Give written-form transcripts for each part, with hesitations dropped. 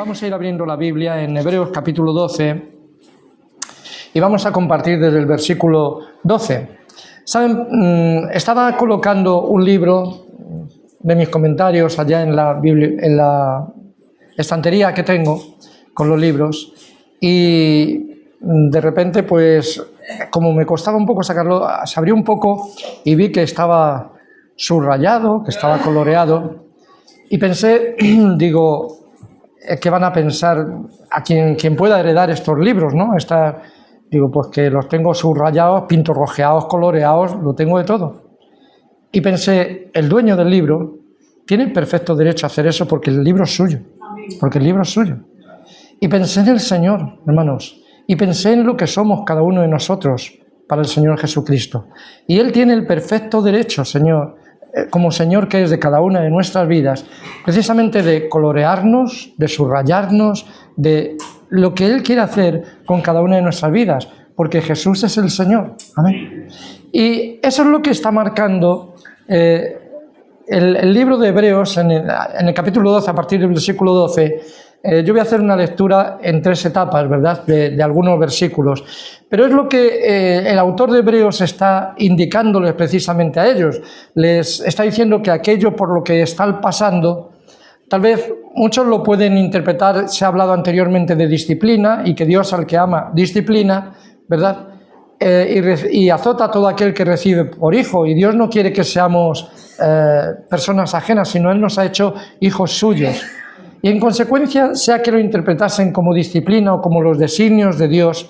Vamos a ir abriendo la Biblia en Hebreos capítulo 12 y vamos a compartir desde el versículo 12. ¿Saben? Estaba colocando un libro de mis comentarios allá en la estantería que tengo con los libros y de repente, pues, como me costaba un poco sacarlo, se abrió un poco y vi que estaba subrayado, que estaba coloreado y pensé, digo, ¿qué van a pensar a quien pueda heredar estos libros, ¿no? Digo, pues que los tengo subrayados, pintorrojeados, coloreados, lo tengo de todo. Y pensé, el dueño del libro tiene perfecto derecho a hacer eso porque el libro es suyo, porque el libro es suyo. Y pensé en el Señor, hermanos, y pensé en lo que somos cada uno de nosotros para el Señor Jesucristo. Y Él tiene el perfecto derecho, Señor, como Señor que es de cada una de nuestras vidas, precisamente de colorearnos, de subrayarnos, de lo que Él quiere hacer con cada una de nuestras vidas, porque Jesús es el Señor. Amén. Y eso es lo que está marcando el libro de Hebreos en el capítulo 12, a partir del versículo 12. Yo voy a hacer una lectura en 3 etapas, ¿verdad?, de algunos versículos, pero es lo que el autor de Hebreos está indicándoles precisamente a ellos. Les está diciendo que aquello por lo que están pasando, tal vez muchos lo pueden interpretar, se ha hablado anteriormente de disciplina y que Dios al que ama disciplina, ¿verdad?, y azota a todo aquel que recibe por hijo, y Dios no quiere que seamos personas ajenas, sino Él nos ha hecho hijos suyos. Y en consecuencia, sea que lo interpretasen como disciplina o como los designios de Dios,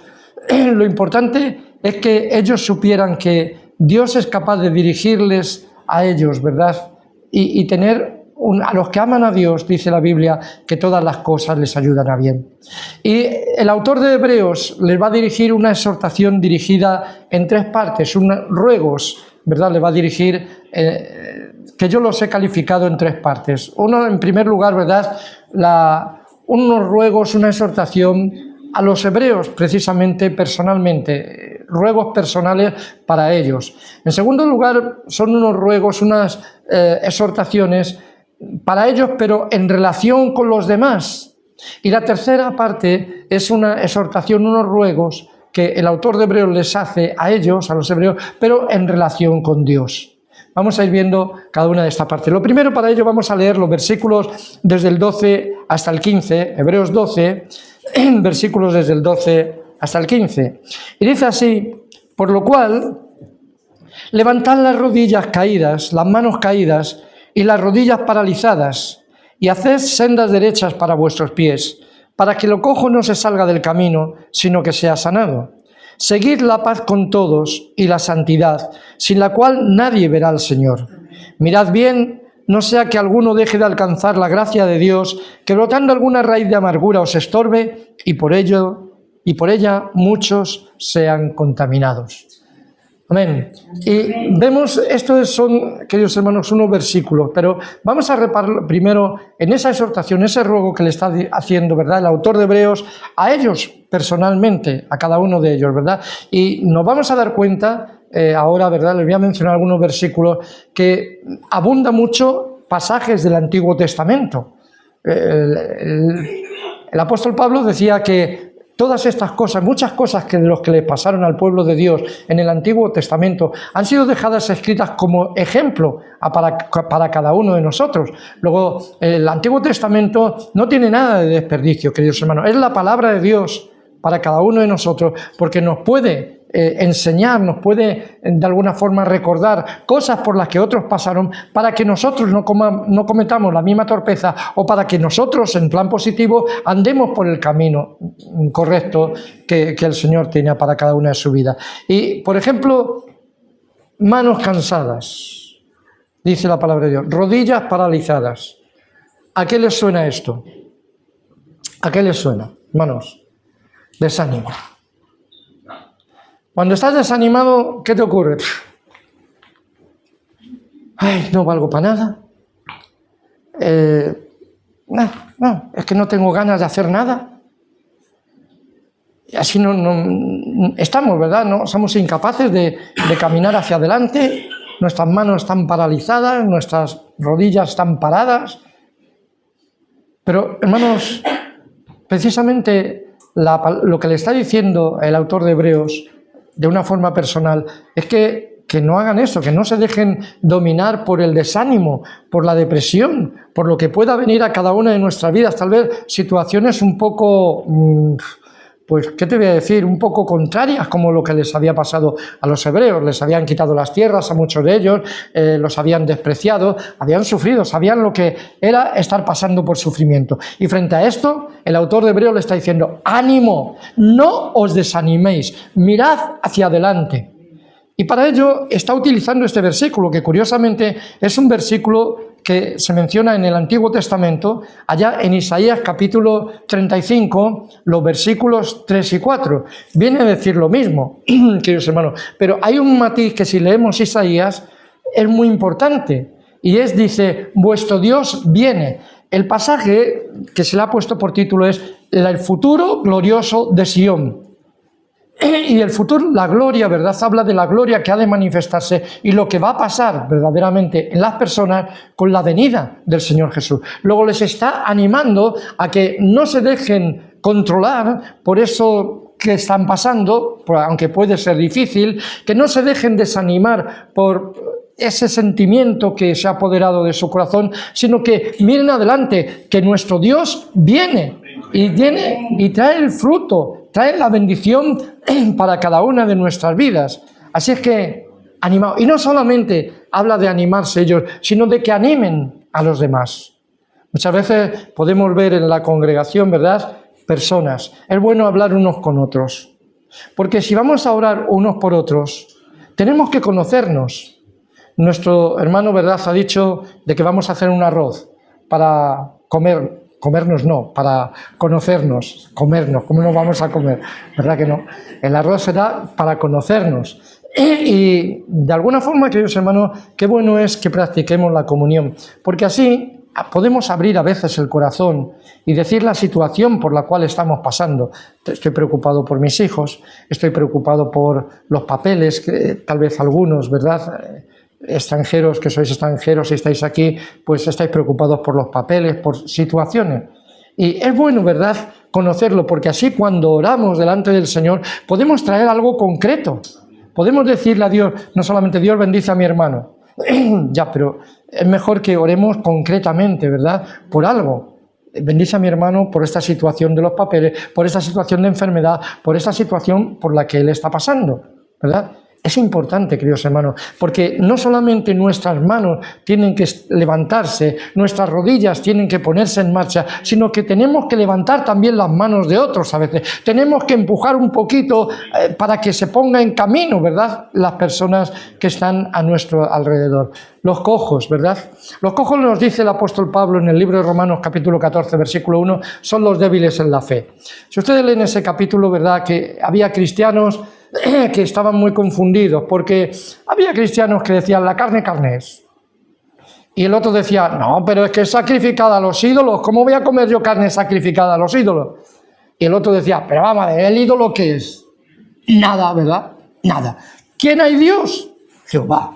lo importante es que ellos supieran que Dios es capaz de dirigirles a ellos, ¿verdad? Y tener, a los que aman a Dios, dice la Biblia, que todas las cosas les ayudan a bien. Y el autor de Hebreos les va a dirigir una exhortación dirigida en 3 partes, ruegos, ¿verdad? Le va a dirigir, que yo los he calificado en 3 partes. Uno, en primer lugar, ¿verdad?, unos ruegos, una exhortación a los hebreos, precisamente personalmente, ruegos personales para ellos. En segundo lugar, son unos ruegos, unas exhortaciones para ellos, pero en relación con los demás. Y la tercera parte es una exhortación, unos ruegos que el autor de Hebreos les hace a ellos, a los hebreos, pero en relación con Dios. Vamos a ir viendo cada una de estas partes. Lo primero, para ello vamos a leer los versículos desde el 12 hasta el 15, Hebreos 12, versículos desde el 12 hasta el 15. Y dice así: por lo cual, levantad las rodillas caídas, las manos caídas y las rodillas paralizadas, y haced sendas derechas para vuestros pies, para que lo cojo no se salga del camino, sino que sea sanado. Seguid la paz con todos y la santidad, sin la cual nadie verá al Señor. Mirad bien, no sea que alguno deje de alcanzar la gracia de Dios, que brotando alguna raíz de amargura os estorbe, y por ella muchos sean contaminados. Amén. Y vemos, estos son, queridos hermanos, unos versículos, pero vamos a reparar primero en esa exhortación, ese ruego que le está haciendo, ¿verdad?, el autor de Hebreos a ellos personalmente, a cada uno de ellos, ¿verdad? Y nos vamos a dar cuenta ahora, ¿verdad?, les voy a mencionar algunos versículos que abunda mucho pasajes del Antiguo Testamento. El apóstol Pablo decía que todas estas cosas, muchas cosas de los que le pasaron al pueblo de Dios en el Antiguo Testamento han sido dejadas escritas como ejemplo para cada uno de nosotros. Luego, el Antiguo Testamento no tiene nada de desperdicio, queridos hermanos. Es la palabra de Dios para cada uno de nosotros, porque nos puede enseñar, nos puede de alguna forma recordar cosas por las que otros pasaron, para que nosotros no cometamos la misma torpeza, o para que nosotros en plan positivo andemos por el camino correcto que el Señor tenía para cada una de su vida. Y por ejemplo, manos cansadas, dice la palabra de Dios, rodillas paralizadas. ¿A qué les suena esto? ¿A qué les suena, hermanos? Desánimo. Cuando estás desanimado, ¿qué te ocurre? Ay, no valgo para nada. No, es que no tengo ganas de hacer nada. Y así no estamos, ¿verdad? No somos incapaces de caminar hacia adelante. Nuestras manos están paralizadas, nuestras rodillas están paradas. Pero, hermanos, precisamente lo que le está diciendo el autor de Hebreos de una forma personal es que no hagan eso, que no se dejen dominar por el desánimo, por la depresión, por lo que pueda venir a cada una de nuestras vidas, tal vez situaciones un poco, pues, ¿qué te voy a decir?, un poco contrarias, como lo que les había pasado a los hebreos. Les habían quitado las tierras a muchos de ellos, los habían despreciado, habían sufrido, sabían lo que era estar pasando por sufrimiento. Y frente a esto, el autor de Hebreos le está diciendo: ánimo, no os desaniméis, mirad hacia adelante. Y para ello está utilizando este versículo, que curiosamente es un versículo que se menciona en el Antiguo Testamento, allá en Isaías capítulo 35, los versículos 3 y 4. Viene a decir lo mismo, queridos hermanos, pero hay un matiz que si leemos Isaías es muy importante, y dice, vuestro Dios viene. El pasaje que se le ha puesto por título es el futuro glorioso de Sión. Y el futuro, la gloria, ¿verdad? Habla de la gloria que ha de manifestarse y lo que va a pasar verdaderamente en las personas con la venida del Señor Jesús. Luego les está animando a que no se dejen controlar por eso que están pasando, aunque puede ser difícil, que no se dejen desanimar por ese sentimiento que se ha apoderado de su corazón, sino que miren adelante, que nuestro Dios viene y trae el fruto, trae la bendición para cada una de nuestras vidas. Así es que, animaos. Y no solamente habla de animarse ellos, sino de que animen a los demás. Muchas veces podemos ver en la congregación, ¿verdad?, personas. Es bueno hablar unos con otros, porque si vamos a orar unos por otros, tenemos que conocernos. Nuestro hermano, ¿verdad?, ha dicho de que vamos a hacer un arroz para comernos no, para conocernos, comernos, ¿cómo nos vamos a comer? ¿Verdad que no? El arroz será para conocernos. Y de alguna forma, queridos hermanos, qué bueno es que practiquemos la comunión, porque así podemos abrir a veces el corazón y decir la situación por la cual estamos pasando. Estoy preocupado por mis hijos, estoy preocupado por los papeles, que tal vez algunos, ¿verdad?, extranjeros, que sois extranjeros y estáis aquí, pues estáis preocupados por los papeles, por situaciones. Y es bueno, ¿verdad?, conocerlo, porque así cuando oramos delante del Señor podemos traer algo concreto. Podemos decirle a Dios, no solamente Dios bendice a mi hermano, ya, pero es mejor que oremos concretamente, ¿verdad?, por algo. Bendice a mi hermano por esta situación de los papeles, por esta situación de enfermedad, por esta situación por la que él está pasando, ¿verdad? Es importante, queridos hermanos, porque no solamente nuestras manos tienen que levantarse, nuestras rodillas tienen que ponerse en marcha, sino que tenemos que levantar también las manos de otros a veces. Tenemos que empujar un poquito para que se ponga en camino, ¿verdad?, las personas que están a nuestro alrededor. Los cojos, ¿verdad? Los cojos, nos dice el apóstol Pablo en el libro de Romanos capítulo 14, versículo 1, son los débiles en la fe. Si ustedes leen ese capítulo, ¿verdad?, que había cristianos que estaban muy confundidos, porque había cristianos que decían, la carne es. Y el otro decía, no, pero es que es sacrificada a los ídolos, ¿cómo voy a comer yo carne sacrificada a los ídolos? Y el otro decía, pero vamos a ver, ¿el ídolo qué es? Nada, ¿verdad? Nada. ¿Quién hay Dios? Jehová.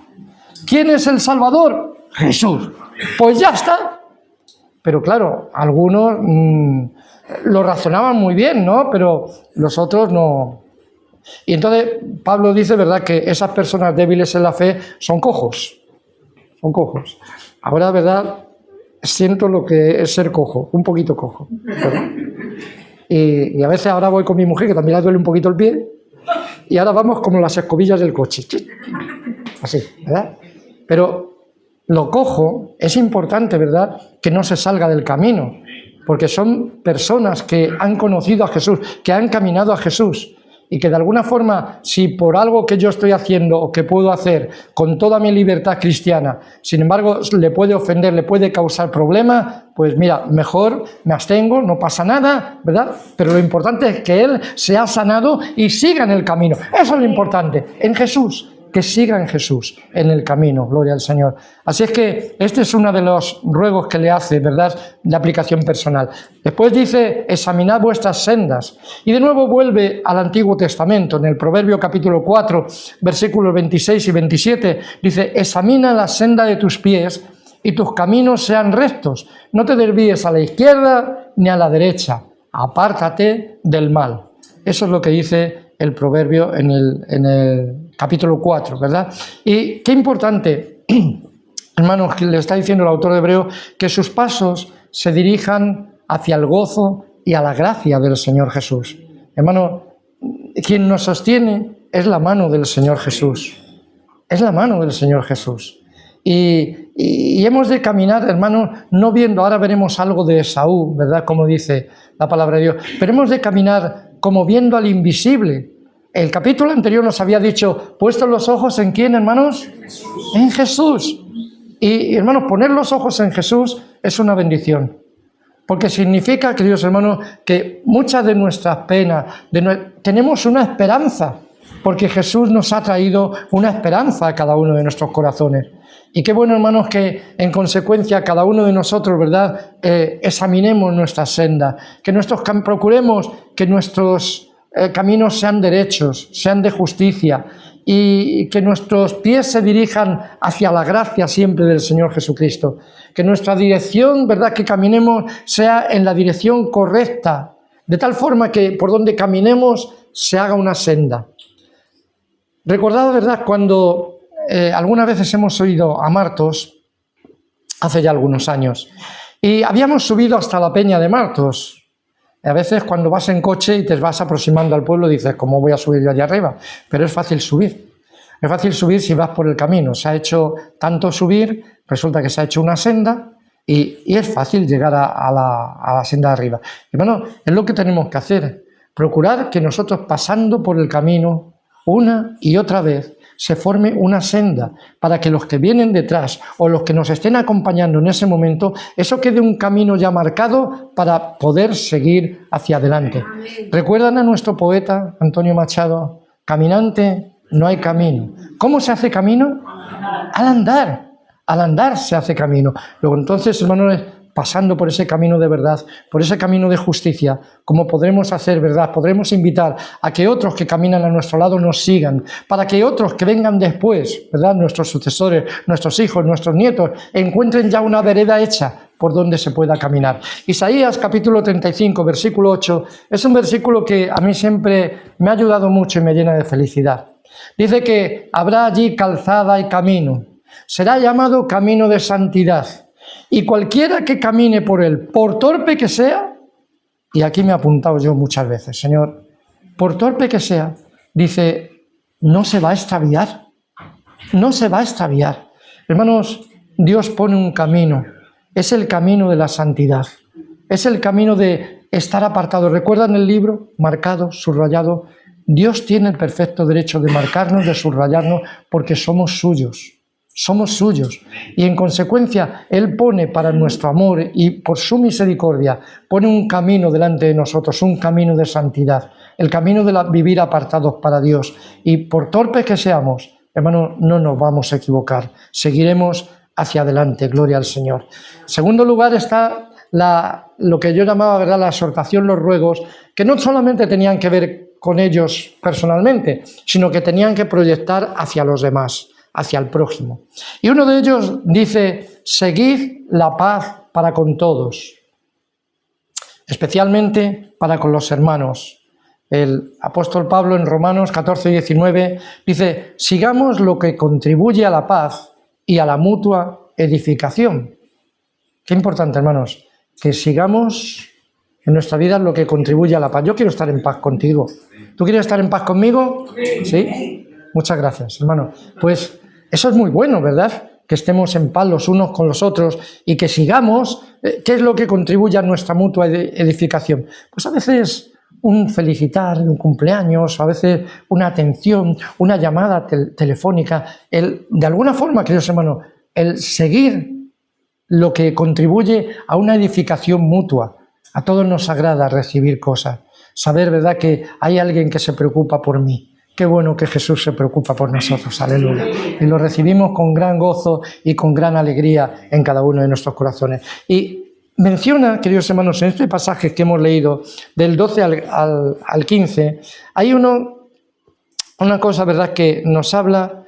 ¿Quién es el Salvador? Jesús. Pues ya está. Pero claro, algunos lo razonaban muy bien, ¿no? Pero los otros no. Y entonces Pablo dice, ¿verdad?, que esas personas débiles en la fe son cojos. Son cojos. Ahora, ¿verdad?, siento lo que es ser cojo, un poquito cojo, ¿verdad? Y a veces ahora voy con mi mujer, que también le duele un poquito el pie, y ahora vamos como las escobillas del coche. Así, ¿verdad? Pero lo cojo es importante, ¿verdad?, que no se salga del camino, porque son personas que han conocido a Jesús, que han caminado a Jesús, y que de alguna forma, si por algo que yo estoy haciendo o que puedo hacer con toda mi libertad cristiana, sin embargo, le puede ofender, le puede causar problemas, pues mira, mejor me abstengo, no pasa nada, ¿verdad? Pero lo importante es que él se ha sanado y siga en el camino. Eso es lo importante, en Jesús, que siga en Jesús, en el camino, gloria al Señor. Así es que este es uno de los ruegos que le hace, ¿verdad?, de aplicación personal. Después dice, examinad vuestras sendas. Y de nuevo vuelve al Antiguo Testamento, en el Proverbio capítulo 4, versículos 26 y 27, dice, examina la senda de tus pies y tus caminos sean rectos, no te desvíes a la izquierda ni a la derecha. apártate del mal. Eso es lo que dice el proverbio en el capítulo 4, ¿verdad? Y qué importante, hermanos, que le está diciendo el autor de Hebreo, que sus pasos se dirijan hacia el gozo y a la gracia del Señor Jesús. Hermano, quien nos sostiene es la mano del Señor Jesús. Es la mano del Señor Jesús. Y hemos de caminar, hermanos, no viendo, ahora veremos algo de Esaú, ¿verdad? Como dice la palabra de Dios, pero hemos de caminar como viendo al invisible. El capítulo anterior nos había dicho, puestos los ojos ¿en quién, hermanos? Jesús. En Jesús. Y hermanos, poner los ojos en Jesús es una bendición. Porque significa, queridos hermanos, que muchas de nuestras penas, tenemos una esperanza, porque Jesús nos ha traído una esperanza a cada uno de nuestros corazones. Y qué bueno, hermanos, que en consecuencia cada uno de nosotros, ¿verdad?, examinemos nuestra senda, que procuremos que nuestros caminos sean derechos, sean de justicia, y que nuestros pies se dirijan hacia la gracia siempre del Señor Jesucristo. Que nuestra dirección, ¿verdad?, que caminemos sea en la dirección correcta, de tal forma que por donde caminemos se haga una senda. Recordad, ¿verdad?, cuando algunas veces hemos oído a Martos, hace ya algunos años, y habíamos subido hasta la peña de Martos. A veces cuando vas en coche y te vas aproximando al pueblo dices, ¿cómo voy a subir yo allá arriba? Pero es fácil subir. Es fácil subir si vas por el camino. Se ha hecho tanto subir, resulta que se ha hecho una senda y es fácil llegar a la senda de arriba. Y bueno, es lo que tenemos que hacer. Procurar que nosotros pasando por el camino una y otra vez se forme una senda para que los que vienen detrás o los que nos estén acompañando en ese momento, eso quede un camino ya marcado para poder seguir hacia adelante. Amén. ¿Recuerdan a nuestro poeta Antonio Machado? Caminante no hay camino. ¿Cómo se hace camino? Al andar. Al andar se hace camino. Luego entonces, hermanos, pasando por ese camino de verdad, por ese camino de justicia, como podremos hacer, ¿verdad? Podremos invitar a que otros que caminan a nuestro lado nos sigan, para que otros que vengan después, ¿verdad?, nuestros sucesores, nuestros hijos, nuestros nietos, encuentren ya una vereda hecha por donde se pueda caminar. Isaías capítulo 35, versículo 8, es un versículo que a mí siempre me ha ayudado mucho y me llena de felicidad. Dice que habrá allí calzada y camino, será llamado camino de santidad. Y cualquiera que camine por él, por torpe que sea, y aquí me he apuntado yo muchas veces, Señor, por torpe que sea, dice, no se va a extraviar, no se va a extraviar. Hermanos, Dios pone un camino, es el camino de la santidad, es el camino de estar apartado. ¿Recuerdan el libro? Marcado, subrayado. Dios tiene el perfecto derecho de marcarnos, de subrayarnos, porque somos suyos. Somos suyos y en consecuencia Él pone para nuestro amor y por su misericordia pone un camino delante de nosotros, un camino de santidad, el camino de vivir apartados para Dios, y por torpes que seamos, hermano, no nos vamos a equivocar, seguiremos hacia adelante, gloria al Señor. En segundo lugar está lo que yo llamaba, ¿verdad?, la exhortación, los ruegos, que no solamente tenían que ver con ellos personalmente, sino que tenían que proyectar hacia los demás, hacia el prójimo. Y uno de ellos dice, seguid la paz para con todos, especialmente para con los hermanos. El apóstol Pablo en Romanos 14 y 19 dice, sigamos lo que contribuye a la paz y a la mutua edificación. Qué importante, hermanos, que sigamos en nuestra vida lo que contribuye a la paz. Yo quiero estar en paz contigo. ¿Tú quieres estar en paz conmigo? ¿Sí? Muchas gracias, hermano. Pues eso es muy bueno, ¿verdad? Que estemos en paz los unos con los otros y que sigamos. ¿Qué es lo que contribuye a nuestra mutua edificación? Pues a veces un felicitar, un cumpleaños, a veces una atención, una llamada telefónica. De alguna forma, queridos hermanos, el seguir lo que contribuye a una edificación mutua. A todos nos agrada recibir cosas. Saber, ¿verdad?, que hay alguien que se preocupa por mí. Qué bueno que Jesús se preocupa por nosotros, aleluya. Y lo recibimos con gran gozo y con gran alegría en cada uno de nuestros corazones. Y menciona, queridos hermanos, en este pasaje que hemos leído, del 12 al 15, hay una cosa, ¿verdad?, que nos habla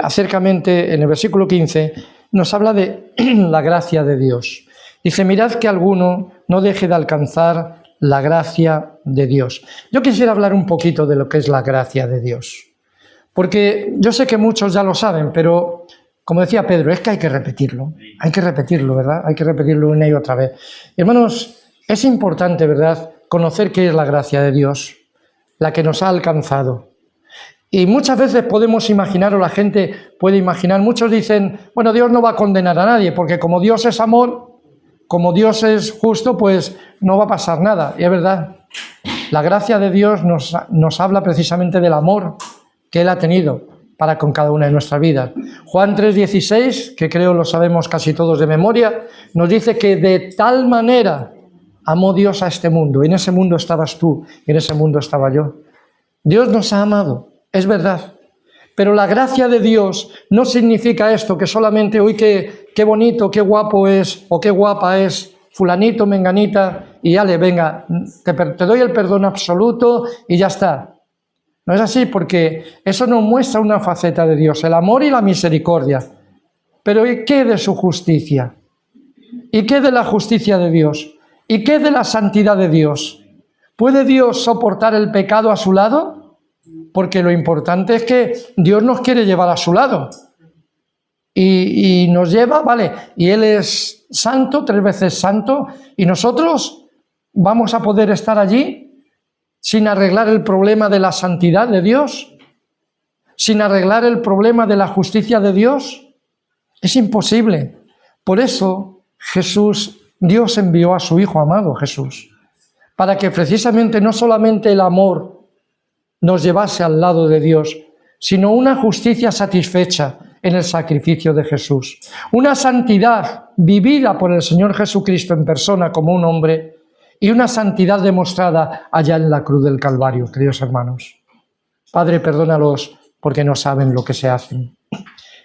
acercamente, en el versículo 15, nos habla de la gracia de Dios. Dice, mirad que alguno no deje de alcanzar la gracia de Dios. Yo quisiera hablar un poquito de lo que es la gracia de Dios, porque yo sé que muchos ya lo saben, pero como decía Pedro, es que hay que repetirlo, ¿verdad? Hay que repetirlo una y otra vez. Hermanos, es importante, ¿verdad?, conocer qué es la gracia de Dios, la que nos ha alcanzado. Y muchas veces podemos imaginar, o la gente puede imaginar, muchos dicen, bueno, Dios no va a condenar a nadie, porque como Dios es amor, como Dios es justo, pues no va a pasar nada. Y es verdad, la gracia de Dios nos habla precisamente del amor que Él ha tenido para con cada una de nuestras vidas. Juan 3,16, que creo lo sabemos casi todos de memoria, nos dice que de tal manera amó Dios a este mundo. En ese mundo estabas tú, en ese mundo estaba yo. Dios nos ha amado, es verdad. Pero la gracia de Dios no significa esto, que solamente, uy, qué bonito, qué guapo es, o qué guapa es fulanito, menganita, y ya venga, te doy el perdón absoluto y ya está. No es así, porque eso nos muestra una faceta de Dios, el amor y la misericordia. Pero ¿y qué de su justicia? ¿Y qué de la justicia de Dios? ¿Y qué de la santidad de Dios? ¿Puede Dios soportar el pecado a su lado? Porque lo importante es que Dios nos quiere llevar a su lado. Y nos lleva, vale, y Él es santo, 3 veces santo, y nosotros vamos a poder estar allí sin arreglar el problema de la santidad de Dios, sin arreglar el problema de la justicia de Dios. Es imposible. Por eso Dios envió a su Hijo amado, Jesús, para que precisamente no solamente el amor nos llevase al lado de Dios, sino una justicia satisfecha en el sacrificio de Jesús. Una santidad vivida por el Señor Jesucristo en persona como un hombre, y una santidad demostrada allá en la cruz del Calvario, queridos hermanos. Padre, perdónalos porque no saben lo que se hacen.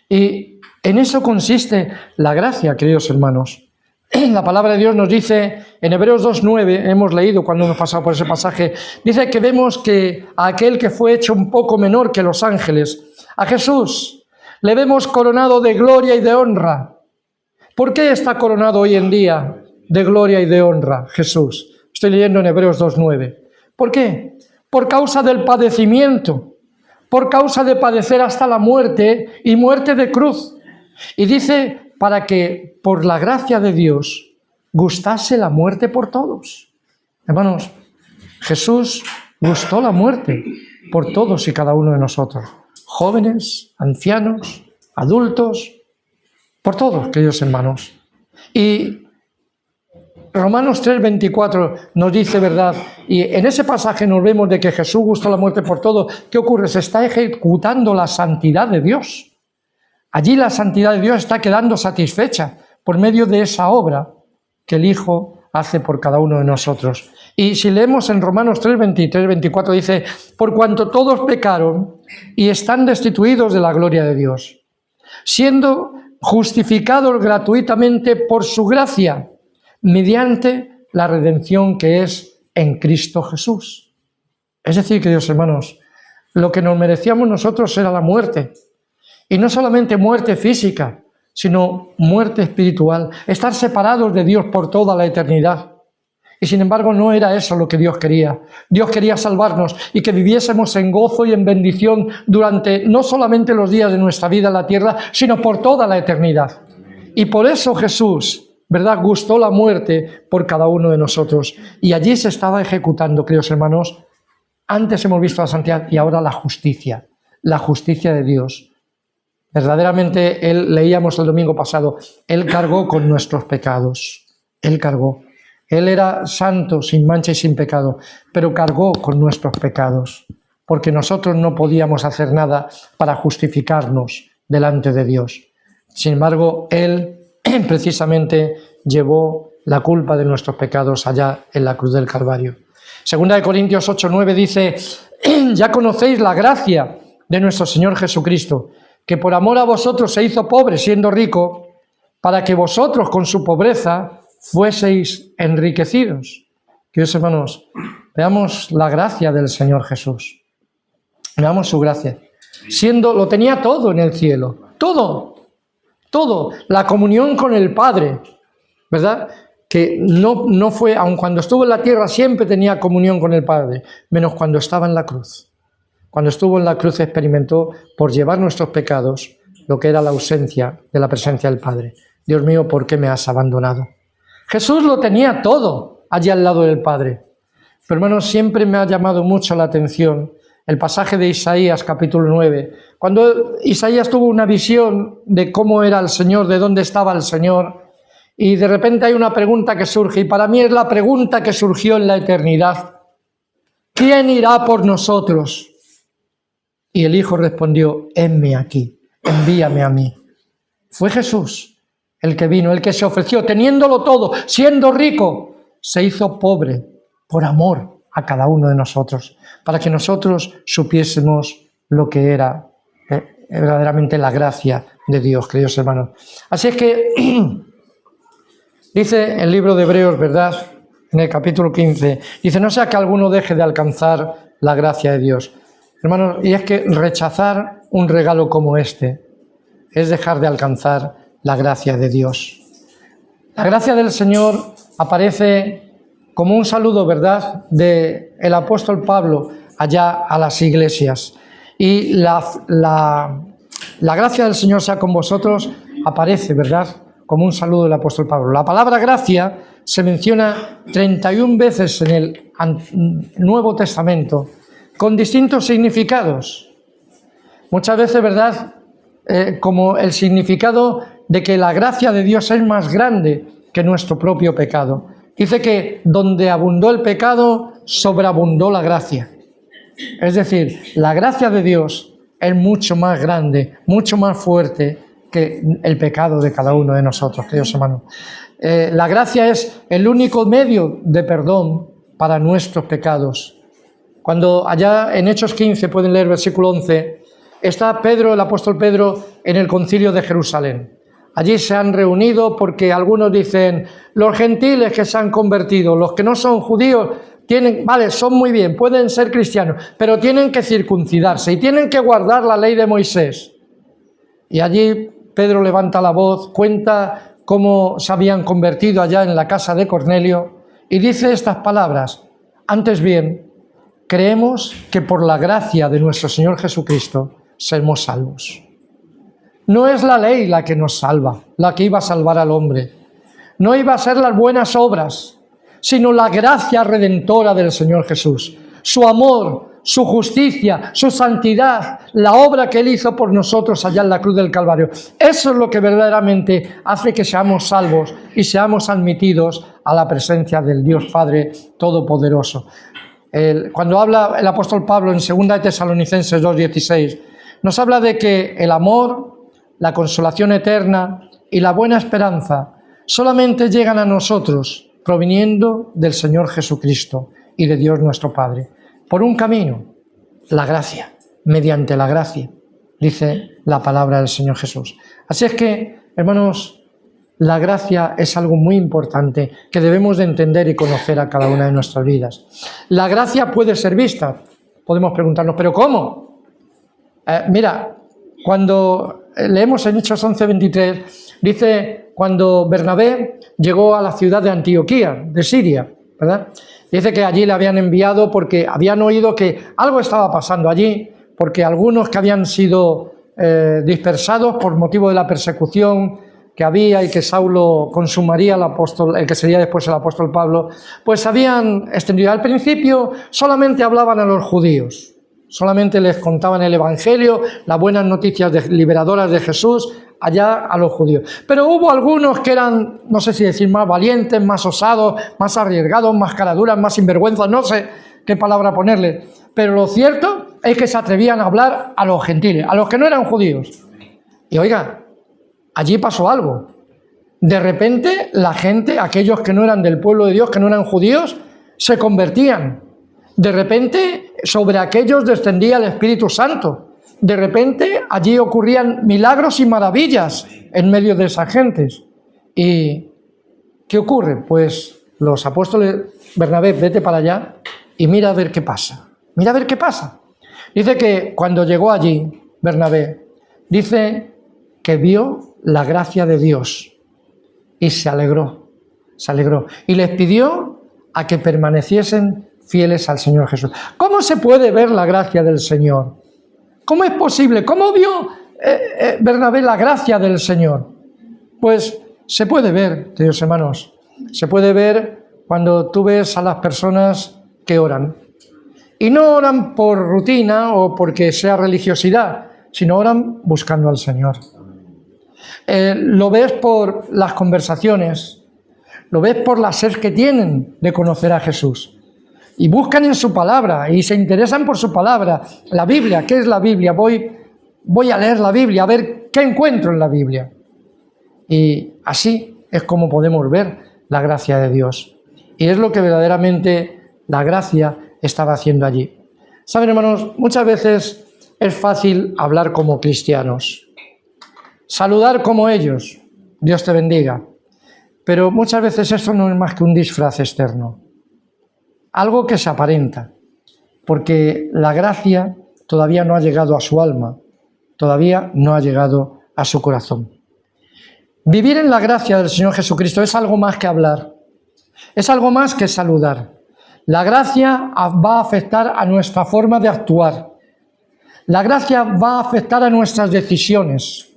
Y en eso consiste la gracia, queridos hermanos. La palabra de Dios nos dice, en Hebreos 2,9, hemos leído cuando hemos pasado por ese pasaje, dice que vemos que a aquel que fue hecho un poco menor que los ángeles, a Jesús, le vemos coronado de gloria y de honra. ¿Por qué está coronado hoy en día de gloria y de honra Jesús? Estoy leyendo en Hebreos 2,9. ¿Por qué? Por causa del padecimiento, por causa de padecer hasta la muerte y muerte de cruz. Y dice, para que por la gracia de Dios gustase la muerte por todos. Hermanos, Jesús gustó la muerte por todos y cada uno de nosotros. Jóvenes, ancianos, adultos, por todos, queridos hermanos. Y Romanos 3,24 nos dice, ¿verdad? Y en ese pasaje nos vemos de que Jesús gustó la muerte por todo. ¿Qué ocurre? Se está ejecutando la santidad de Dios. Allí la santidad de Dios está quedando satisfecha por medio de esa obra que el Hijo hace por cada uno de nosotros. Y si leemos en Romanos 3,23-24 dice, por cuanto todos pecaron y están destituidos de la gloria de Dios, siendo justificados gratuitamente por su gracia, mediante la redención que es en Cristo Jesús. Es decir, queridos hermanos, lo que nos merecíamos nosotros era la muerte. Y no solamente muerte física, sino muerte espiritual, estar separados de Dios por toda la eternidad. Y sin embargo no era eso lo que Dios quería. Dios quería salvarnos y que viviésemos en gozo y en bendición durante no solamente los días de nuestra vida en la tierra, sino por toda la eternidad. Y por eso Jesús, ¿verdad?, gustó la muerte por cada uno de nosotros. Y allí se estaba ejecutando, queridos hermanos, antes hemos visto la santidad y ahora la justicia de Dios. Verdaderamente, leíamos el domingo pasado, Él cargó con nuestros pecados. Él cargó. Él era santo, sin mancha y sin pecado, pero cargó con nuestros pecados, porque nosotros no podíamos hacer nada para justificarnos delante de Dios. Sin embargo, Él precisamente llevó la culpa de nuestros pecados allá en la cruz del Calvario. Segunda de Corintios 8:9 dice, ya conocéis la gracia de nuestro Señor Jesucristo, que por amor a vosotros se hizo pobre siendo rico, para que vosotros con su pobreza fueseis enriquecidos. Queridos hermanos, veamos la gracia del Señor Jesús. Veamos su gracia. Lo tenía todo en el cielo, todo, la comunión con el Padre, ¿verdad? que no fue, aun cuando estuvo en la tierra siempre tenía comunión con el Padre, menos cuando estaba en la cruz. Cuando estuvo en la cruz experimentó por llevar nuestros pecados lo que era la ausencia de la presencia del Padre. Dios mío, ¿por qué me has abandonado? Jesús lo tenía todo allí al lado del Padre. Pero hermanos, siempre me ha llamado mucho la atención el pasaje de Isaías capítulo 9, cuando Isaías tuvo una visión de cómo era el Señor, de dónde estaba el Señor, y de repente hay una pregunta que surge, y para mí es la pregunta que surgió en la eternidad: ¿quién irá por nosotros? Y el Hijo respondió: henme aquí, envíame a mí. Fue Jesús el que vino, el que se ofreció, teniéndolo todo, siendo rico, se hizo pobre por amor a cada uno de nosotros, para que nosotros supiésemos lo que era verdaderamente la gracia de Dios, queridos hermanos. Así es que dice el libro de Hebreos, ¿verdad?, en el capítulo 15, dice: no sea que alguno deje de alcanzar la gracia de Dios. Hermanos, y es que rechazar un regalo como este es dejar de alcanzar la gracia de Dios. La gracia del Señor aparece como un saludo, ¿verdad?, del apóstol Pablo allá a las iglesias. Y la gracia del Señor sea con vosotros aparece, ¿verdad?, como un saludo del apóstol Pablo. La palabra gracia se menciona 31 veces en el Nuevo Testamento, con distintos significados. Muchas veces, ¿verdad?, como el significado de que la gracia de Dios es más grande que nuestro propio pecado. Dice que donde abundó el pecado, sobreabundó la gracia. Es decir, la gracia de Dios es mucho más grande, mucho más fuerte que el pecado de cada uno de nosotros, queridos hermanos. La gracia es el único medio de perdón para nuestros pecados. Cuando allá en Hechos 15, pueden leer versículo 11, está Pedro, el apóstol Pedro, en el concilio de Jerusalén. Allí se han reunido porque algunos dicen: los gentiles que se han convertido, los que no son judíos, son muy bien, pueden ser cristianos, pero tienen que circuncidarse y tienen que guardar la ley de Moisés. Y allí Pedro levanta la voz, cuenta cómo se habían convertido allá en la casa de Cornelio y dice estas palabras: antes bien, creemos que por la gracia de nuestro Señor Jesucristo seremos salvos. No es la ley la que nos salva, la que iba a salvar al hombre. No iba a ser las buenas obras, sino la gracia redentora del Señor Jesús. Su amor, su justicia, su santidad, la obra que Él hizo por nosotros allá en la cruz del Calvario. Eso es lo que verdaderamente hace que seamos salvos y seamos admitidos a la presencia del Dios Padre Todopoderoso. Cuando habla el apóstol Pablo en 2 de Tesalonicenses 2:16, nos habla de que el amor, la consolación eterna y la buena esperanza solamente llegan a nosotros proviniendo del Señor Jesucristo y de Dios nuestro Padre. Por un camino, la gracia, mediante la gracia, dice la palabra del Señor Jesús. Así es que, hermanos, la gracia es algo muy importante que debemos de entender y conocer a cada una de nuestras vidas. La gracia puede ser vista. Podemos preguntarnos, ¿pero cómo? Mira, cuando leemos en Hechos 11:23, dice cuando Bernabé llegó a la ciudad de Antioquía, de Siria, ¿verdad? Dice que allí le habían enviado porque habían oído que algo estaba pasando allí, porque algunos que habían sido dispersados por motivo de la persecución que había y que Saulo consumaría, el que sería después el apóstol Pablo, pues habían extendido. Al principio solamente hablaban a los judíos. Solamente les contaban el Evangelio, las buenas noticias liberadoras de Jesús, allá a los judíos. Pero hubo algunos que eran, no sé si decir más valientes, más osados, más arriesgados, más caraduras, más sinvergüenzas, no sé qué palabra ponerle. Pero lo cierto es que se atrevían a hablar a los gentiles, a los que no eran judíos. Y oiga, allí pasó algo. De repente la gente, aquellos que no eran del pueblo de Dios, que no eran judíos, se convertían. De repente sobre aquellos descendía el Espíritu Santo. De repente allí ocurrían milagros y maravillas en medio de esas gentes. ¿Y qué ocurre? Pues los apóstoles: Bernabé, vete para allá y mira a ver qué pasa. Mira a ver qué pasa. Dice que cuando llegó allí, Bernabé, dice que vio la gracia de Dios y se alegró. Se alegró. Y les pidió a que permaneciesen fieles al Señor Jesús. ¿Cómo se puede ver la gracia del Señor? ¿Cómo es posible? ¿Cómo vio Bernabé la gracia del Señor? Pues se puede ver, queridos hermanos, se puede ver cuando tú ves a las personas que oran. Y no oran por rutina o porque sea religiosidad, sino oran buscando al Señor. Lo ves por las conversaciones, lo ves por la sed que tienen de conocer a Jesús. Y buscan en su palabra y se interesan por su palabra. La Biblia, ¿qué es la Biblia? Voy a leer la Biblia, a ver qué encuentro en la Biblia. Y así es como podemos ver la gracia de Dios. Y es lo que verdaderamente la gracia estaba haciendo allí. Saben, hermanos, muchas veces es fácil hablar como cristianos, saludar como ellos, Dios te bendiga, pero muchas veces eso no es más que un disfraz externo, algo que se aparenta, porque la gracia todavía no ha llegado a su alma, todavía no ha llegado a su corazón. Vivir en la gracia del Señor Jesucristo es algo más que hablar, es algo más que saludar. La gracia va a afectar a nuestra forma de actuar. La gracia va a afectar a nuestras decisiones.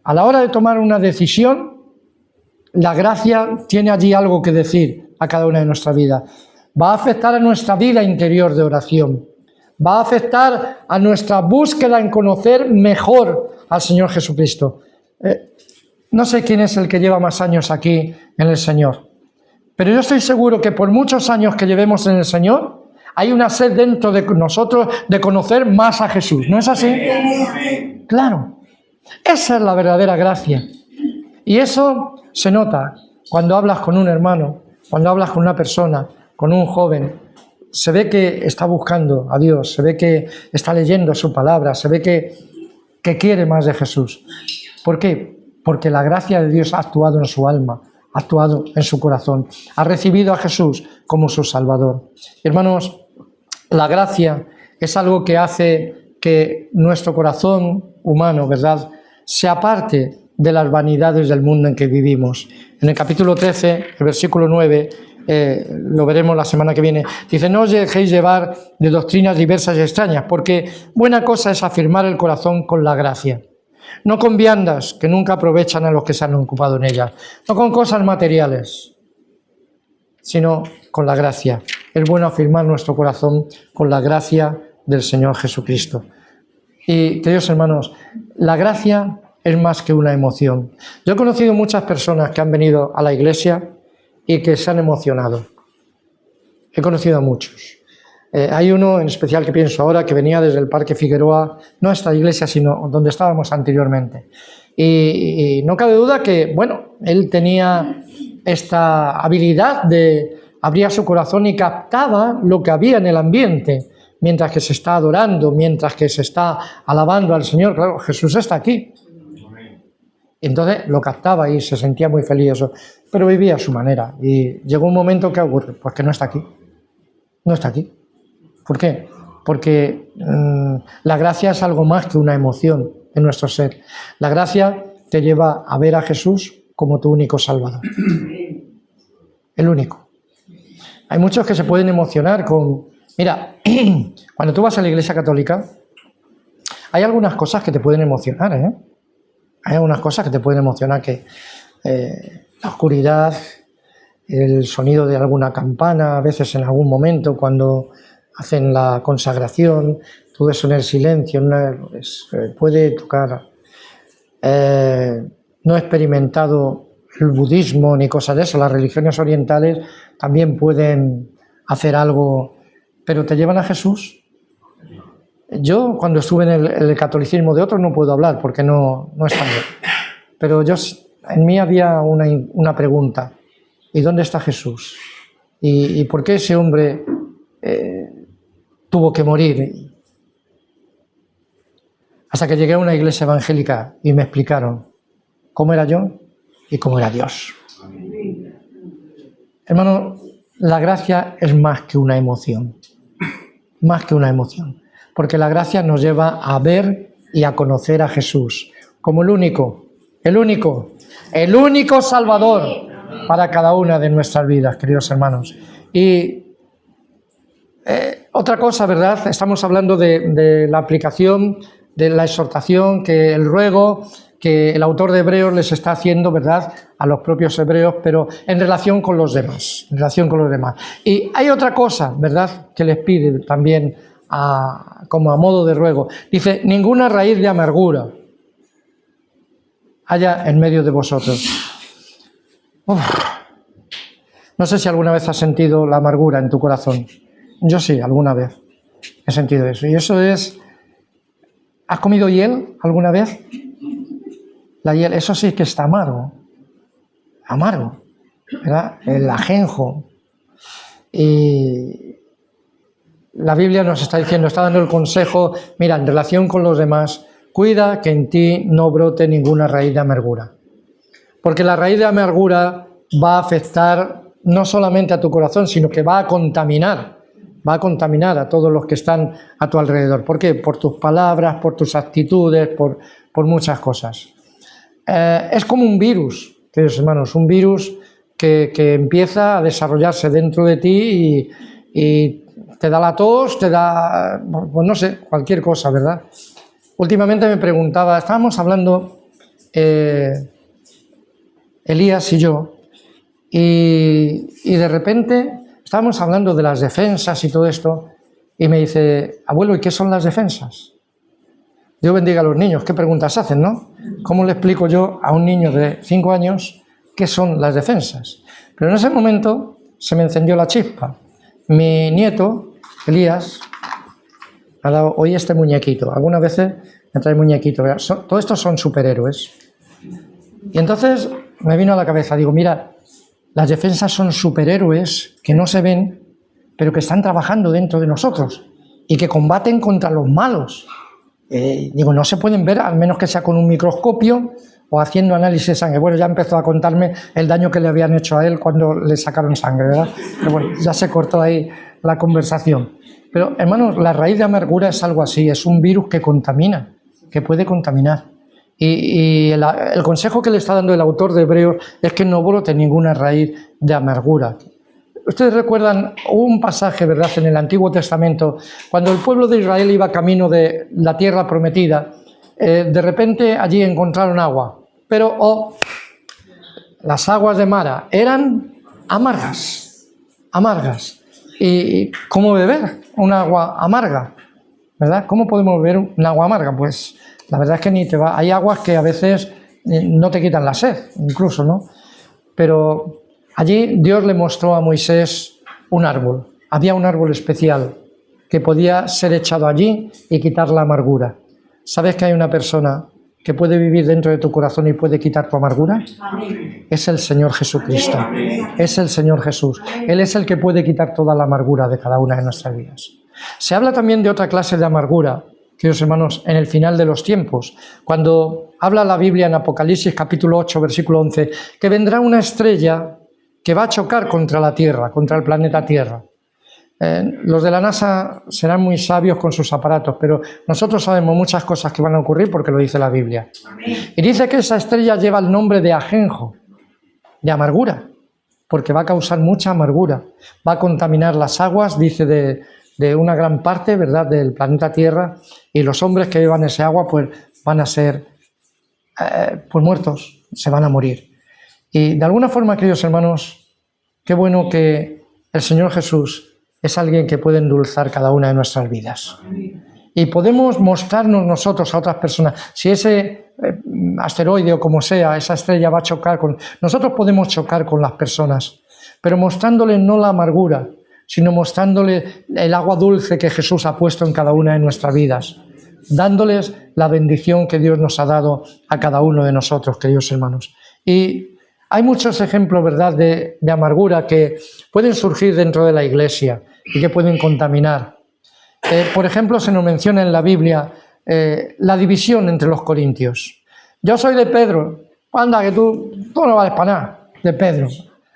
A la hora de tomar una decisión, la gracia tiene allí algo que decir a cada una de nuestra vida. Va a afectar a nuestra vida interior de oración. Va a afectar a nuestra búsqueda en conocer mejor al Señor Jesucristo. No sé quién es el que lleva más años aquí en el Señor, pero yo estoy seguro que por muchos años que llevemos en el Señor, hay una sed dentro de nosotros de conocer más a Jesús. ¿No es así? Claro. Esa es la verdadera gracia. Y eso se nota cuando hablas con un hermano, cuando hablas con una persona, con un joven. Se ve que está buscando a Dios, se ve que está leyendo su palabra, se ve que quiere más de Jesús. ¿Por qué? Porque la gracia de Dios ha actuado en su alma, ha actuado en su corazón, ha recibido a Jesús como su Salvador. Hermanos, la gracia es algo que hace que nuestro corazón humano, ¿verdad?, se aparte de las vanidades del mundo en que vivimos. En el capítulo 13, el versículo 9, lo veremos la semana que viene, dice: no os dejéis llevar de doctrinas diversas y extrañas, porque buena cosa es afirmar el corazón con la gracia. No con viandas que nunca aprovechan a los que se han ocupado en ellas, no con cosas materiales, sino con la gracia. Es bueno afirmar nuestro corazón con la gracia del Señor Jesucristo. Y, queridos hermanos, la gracia es más que una emoción. Yo he conocido muchas personas que han venido a la iglesia y que se han emocionado. He conocido a muchos. Hay uno en especial que pienso ahora, que venía desde el Parque Figueroa, no a esta iglesia, sino donde estábamos anteriormente. Y no cabe duda que, bueno, él tenía esta habilidad de abrir su corazón y captaba lo que había en el ambiente, mientras que se está adorando, mientras que se está alabando al Señor. Claro, Jesús está aquí. Entonces lo captaba y se sentía muy feliz eso, pero vivía a su manera. Y llegó un momento que ocurre, pues que no está aquí. No está aquí. ¿Por qué? Porque la gracia es algo más que una emoción en nuestro ser. La gracia te lleva a ver a Jesús como tu único Salvador. El único. Hay muchos que se pueden emocionar con... Mira, cuando tú vas a la Iglesia Católica, hay algunas cosas que te pueden emocionar, ¿eh? Hay algunas cosas que te pueden emocionar, que la oscuridad, el sonido de alguna campana, a veces en algún momento cuando hacen la consagración, todo eso en el silencio, puede tocar. No he experimentado el budismo ni cosas de eso. Las religiones orientales también pueden hacer algo, pero ¿te llevan a Jesús? Yo, cuando estuve en el catolicismo de otros, no puedo hablar porque no está bien. Pero en mí había una pregunta: ¿y dónde está Jesús? ¿Y por qué ese hombre tuvo que morir? Hasta que llegué a una iglesia evangélica y me explicaron cómo era yo y cómo era Dios. Hermano, la gracia es más que una emoción. Más que una emoción. Porque la gracia nos lleva a ver y a conocer a Jesús como el único Salvador, para cada una de nuestras vidas, queridos hermanos. Y otra cosa, ¿verdad? Estamos hablando de la aplicación, de la exhortación, que el ruego que el autor de Hebreos les está haciendo, ¿verdad?, a los propios hebreos, pero en relación con los demás, Y hay otra cosa, ¿verdad?, que les pide también como a modo de ruego. Dice, ninguna raíz de amargura haya en medio de vosotros. No sé si alguna vez has sentido la amargura en tu corazón. Yo sí, alguna vez he sentido eso. Y eso es... ¿Has comido hiel alguna vez? La hiel, eso sí que está amargo. Amargo, ¿verdad? El ajenjo. Y la Biblia nos está diciendo, está dando el consejo, mira, en relación con los demás, cuida que en ti no brote ninguna raíz de amargura. Porque la raíz de amargura va a afectar no solamente a tu corazón, sino que va a contaminar a todos los que están a tu alrededor. ¿Por qué? Por tus palabras, por tus actitudes, por muchas cosas. Es como un virus, queridos hermanos, un virus que empieza a desarrollarse dentro de ti y te da la tos, te da, pues no sé, cualquier cosa, ¿verdad? Últimamente me preguntaba, estábamos hablando Elías y yo, y de repente estábamos hablando de las defensas y todo esto, y me dice, abuelo, ¿y qué son las defensas? Dios bendiga a los niños, ¿qué preguntas hacen, no? ¿Cómo le explico yo a un niño de 5 años qué son las defensas? Pero en ese momento se me encendió la chispa. Mi nieto, Elías, me ha dado hoy este muñequito. Algunas veces me trae muñequitos. Todo esto son superhéroes. Y entonces me vino a la cabeza, digo, mira, las defensas son superhéroes que no se ven, pero que están trabajando dentro de nosotros y que combaten contra los malos. Digo, no se pueden ver, al menos que sea con un microscopio o haciendo análisis de sangre. Bueno, ya empezó a contarme el daño que le habían hecho a él cuando le sacaron sangre, ¿verdad? Pero bueno, ya se cortó ahí la conversación. Pero, hermanos, la raíz de amargura es algo así, es un virus que contamina, que puede contaminar. Y el consejo que le está dando el autor de Hebreos es que no brote ninguna raíz de amargura. Ustedes recuerdan un pasaje, ¿verdad?, en el Antiguo Testamento, cuando el pueblo de Israel iba camino de la tierra prometida, de repente allí encontraron agua, pero las aguas de Mara eran amargas. ¿Y cómo beber un agua amarga? ¿Verdad? ¿Cómo podemos beber un agua amarga? Pues la verdad es que ni te va. Hay aguas que a veces no te quitan la sed, incluso, ¿no? Pero allí Dios le mostró a Moisés un árbol. Había un árbol especial que podía ser echado allí y quitar la amargura. ¿Sabes que hay una persona que puede vivir dentro de tu corazón y puede quitar tu amargura? Amén. Es el Señor Jesucristo. Amén. Es el Señor Jesús. Él es el que puede quitar toda la amargura de cada una de nuestras vidas. Se habla también de otra clase de amargura, queridos hermanos, en el final de los tiempos, cuando habla la Biblia en Apocalipsis capítulo 8, versículo 11, que vendrá una estrella que va a chocar contra la Tierra, contra el planeta Tierra. Los de la NASA serán muy sabios con sus aparatos, pero nosotros sabemos muchas cosas que van a ocurrir porque lo dice la Biblia. Amén. Y dice que esa estrella lleva el nombre de ajenjo, de amargura, porque va a causar mucha amargura, va a contaminar las aguas, dice, de una gran parte, ¿verdad?, del planeta Tierra, y los hombres que beban ese agua pues van a ser pues muertos, se van a morir. Y de alguna forma, queridos hermanos, qué bueno que el Señor Jesús es alguien que puede endulzar cada una de nuestras vidas. Y podemos mostrarnos nosotros a otras personas. Si ese asteroide o como sea, esa estrella va a chocar con... Nosotros podemos chocar con las personas, pero mostrándoles no la amargura, sino mostrándoles el agua dulce que Jesús ha puesto en cada una de nuestras vidas, dándoles la bendición que Dios nos ha dado a cada uno de nosotros, queridos hermanos. Y hay muchos ejemplos, ¿verdad?, de amargura que pueden surgir dentro de la Iglesia y que pueden contaminar. Por ejemplo, se nos menciona en la Biblia la división entre los corintios. Yo soy de Pedro. Anda, que tú no vales para nada, de Pedro.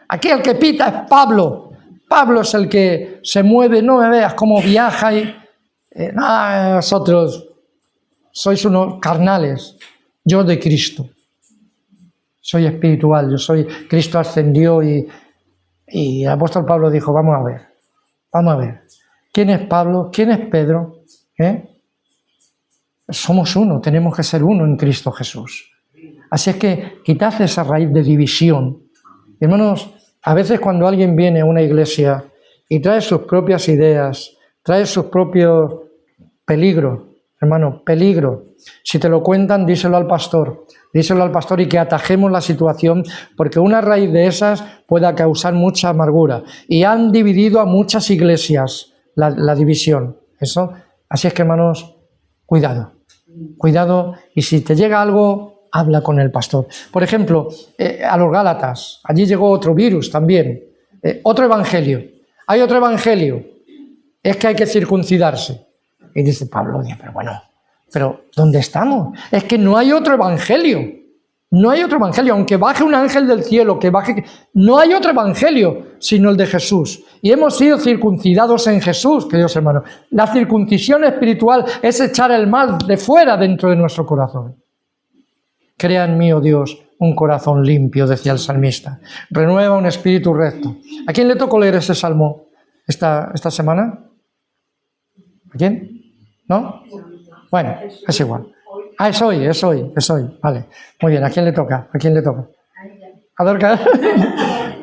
Aquí el que pita es Pablo. Pablo es el que se mueve, no me veas cómo viaja y... vosotros sois unos carnales, yo de Cristo. soy espiritual, Cristo ascendió y el apóstol Pablo dijo, vamos a ver, ¿quién es Pablo? ¿Quién es Pedro? Somos uno, tenemos que ser uno en Cristo Jesús. Así es que quitad esa raíz de división. Hermanos, a veces cuando alguien viene a una iglesia y trae sus propias ideas, trae sus propios peligros, hermano, peligro. Si te lo cuentan, díselo al pastor y que atajemos la situación, porque una raíz de esas pueda causar mucha amargura. Y han dividido a muchas iglesias la división. Así es que, hermanos, cuidado, y si te llega algo, habla con el pastor. Por ejemplo, a los Gálatas, allí llegó otro virus también, otro evangelio. Hay otro evangelio, es que hay que circuncidarse. Y dice Pablo, pero ¿dónde estamos? Es que no hay otro evangelio. No hay otro evangelio, aunque baje un ángel del cielo, no hay otro evangelio sino el de Jesús. Y hemos sido circuncidados en Jesús, queridos hermanos. La circuncisión espiritual es echar el mal de fuera dentro de nuestro corazón. Crea en mí, oh Dios, un corazón limpio, decía el salmista. Renueva un espíritu recto. ¿A quién le tocó leer ese salmo esta semana? ¿A quién? ¿No? Bueno, es igual. Es hoy. Vale. Muy bien, ¿a quién le toca? ¿A Dorcas?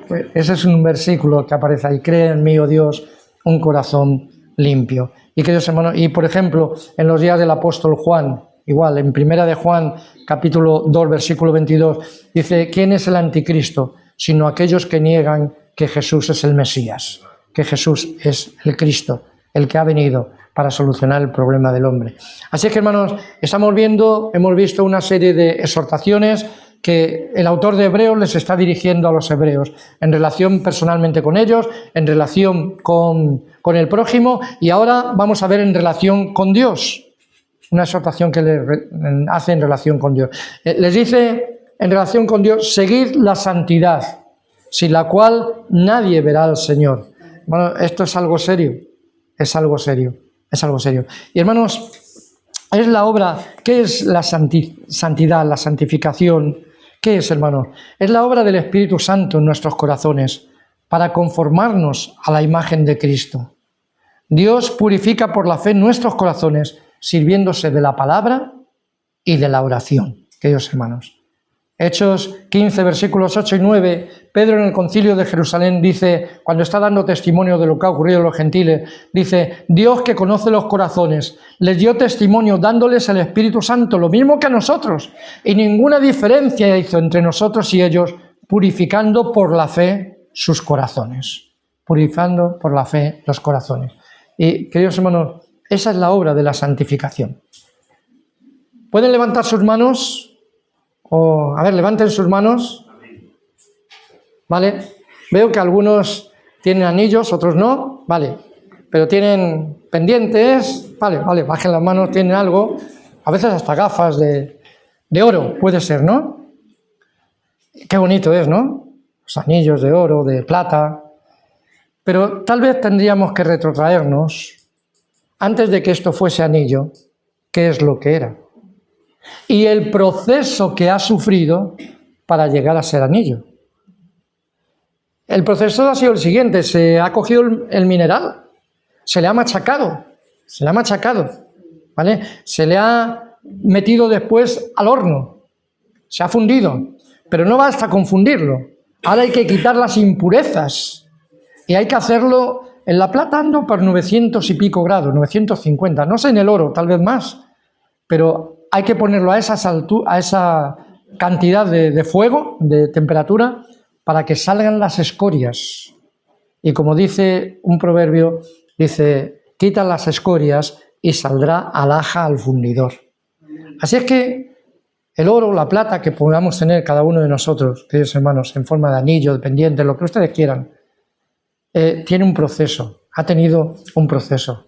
Pues ese es un versículo que aparece ahí. Crea en mí, oh Dios, un corazón limpio. Y queridos hermanos, y por ejemplo, en los días del apóstol Juan, igual, en Primera de Juan, capítulo 2, versículo 22, dice, ¿quién es el anticristo? Sino aquellos que niegan que Jesús es el Mesías, que Jesús es el Cristo, el que ha venido para solucionar el problema del hombre. Así es que, hermanos, hemos visto una serie de exhortaciones que el autor de Hebreos les está dirigiendo a los hebreos, en relación personalmente con ellos, en relación con el prójimo, y ahora vamos a ver en relación con Dios, una exhortación que le hace en relación con Dios. Les dice, en relación con Dios, seguid la santidad, sin la cual nadie verá al Señor. Bueno, esto es algo serio, es algo serio. Y hermanos, es la obra, ¿qué es la santidad, la santificación? ¿Qué es, hermanos? Es la obra del Espíritu Santo en nuestros corazones para conformarnos a la imagen de Cristo. Dios purifica por la fe nuestros corazones sirviéndose de la palabra y de la oración, queridos hermanos. Hechos 15, versículos 8 y 9, Pedro en el concilio de Jerusalén dice, cuando está dando testimonio de lo que ha ocurrido en los gentiles, dice, Dios que conoce los corazones, les dio testimonio dándoles el Espíritu Santo, lo mismo que a nosotros, y ninguna diferencia hizo entre nosotros y ellos, purificando por la fe sus corazones. Purificando por la fe los corazones. Y, queridos hermanos, esa es la obra de la santificación. ¿Pueden levantar sus manos? Levanten sus manos. Vale. Veo que algunos tienen anillos, otros no. Vale. Pero tienen pendientes. Vale. Bajen las manos, tienen algo. A veces hasta gafas de oro, puede ser, ¿no? Qué bonito es, ¿no? Los anillos de oro, de plata. Pero tal vez tendríamos que retrotraernos antes de que esto fuese anillo, ¿qué es lo que era? Y el proceso que ha sufrido para llegar a ser anillo. El proceso ha sido el siguiente, se ha cogido el mineral, se le ha machacado, ¿vale? Se le ha metido después al horno, se ha fundido, pero no basta con fundirlo, ahora hay que quitar las impurezas y hay que hacerlo. En la plata ando por 900 y pico grados, 950, no sé en el oro, tal vez más, pero hay que ponerlo a esa cantidad de fuego, de temperatura, para que salgan las escorias. Y como dice un proverbio, dice, quita las escorias y saldrá alhaja al fundidor. Así es que el oro, la plata que podamos tener cada uno de nosotros, queridos hermanos, en forma de anillo, de pendiente, lo que ustedes quieran, tiene un proceso, ha tenido un proceso.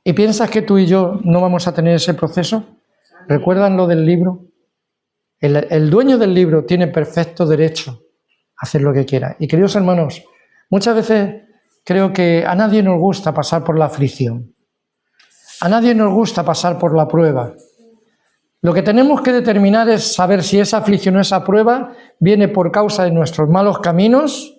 ¿Y piensas que tú y yo no vamos a tener ese proceso? ¿Recuerdan lo del libro? El dueño del libro tiene perfecto derecho a hacer lo que quiera. Y queridos hermanos, muchas veces creo que a nadie nos gusta pasar por la aflicción. A nadie nos gusta pasar por la prueba. Lo que tenemos que determinar es saber si esa aflicción o esa prueba viene por causa de nuestros malos caminos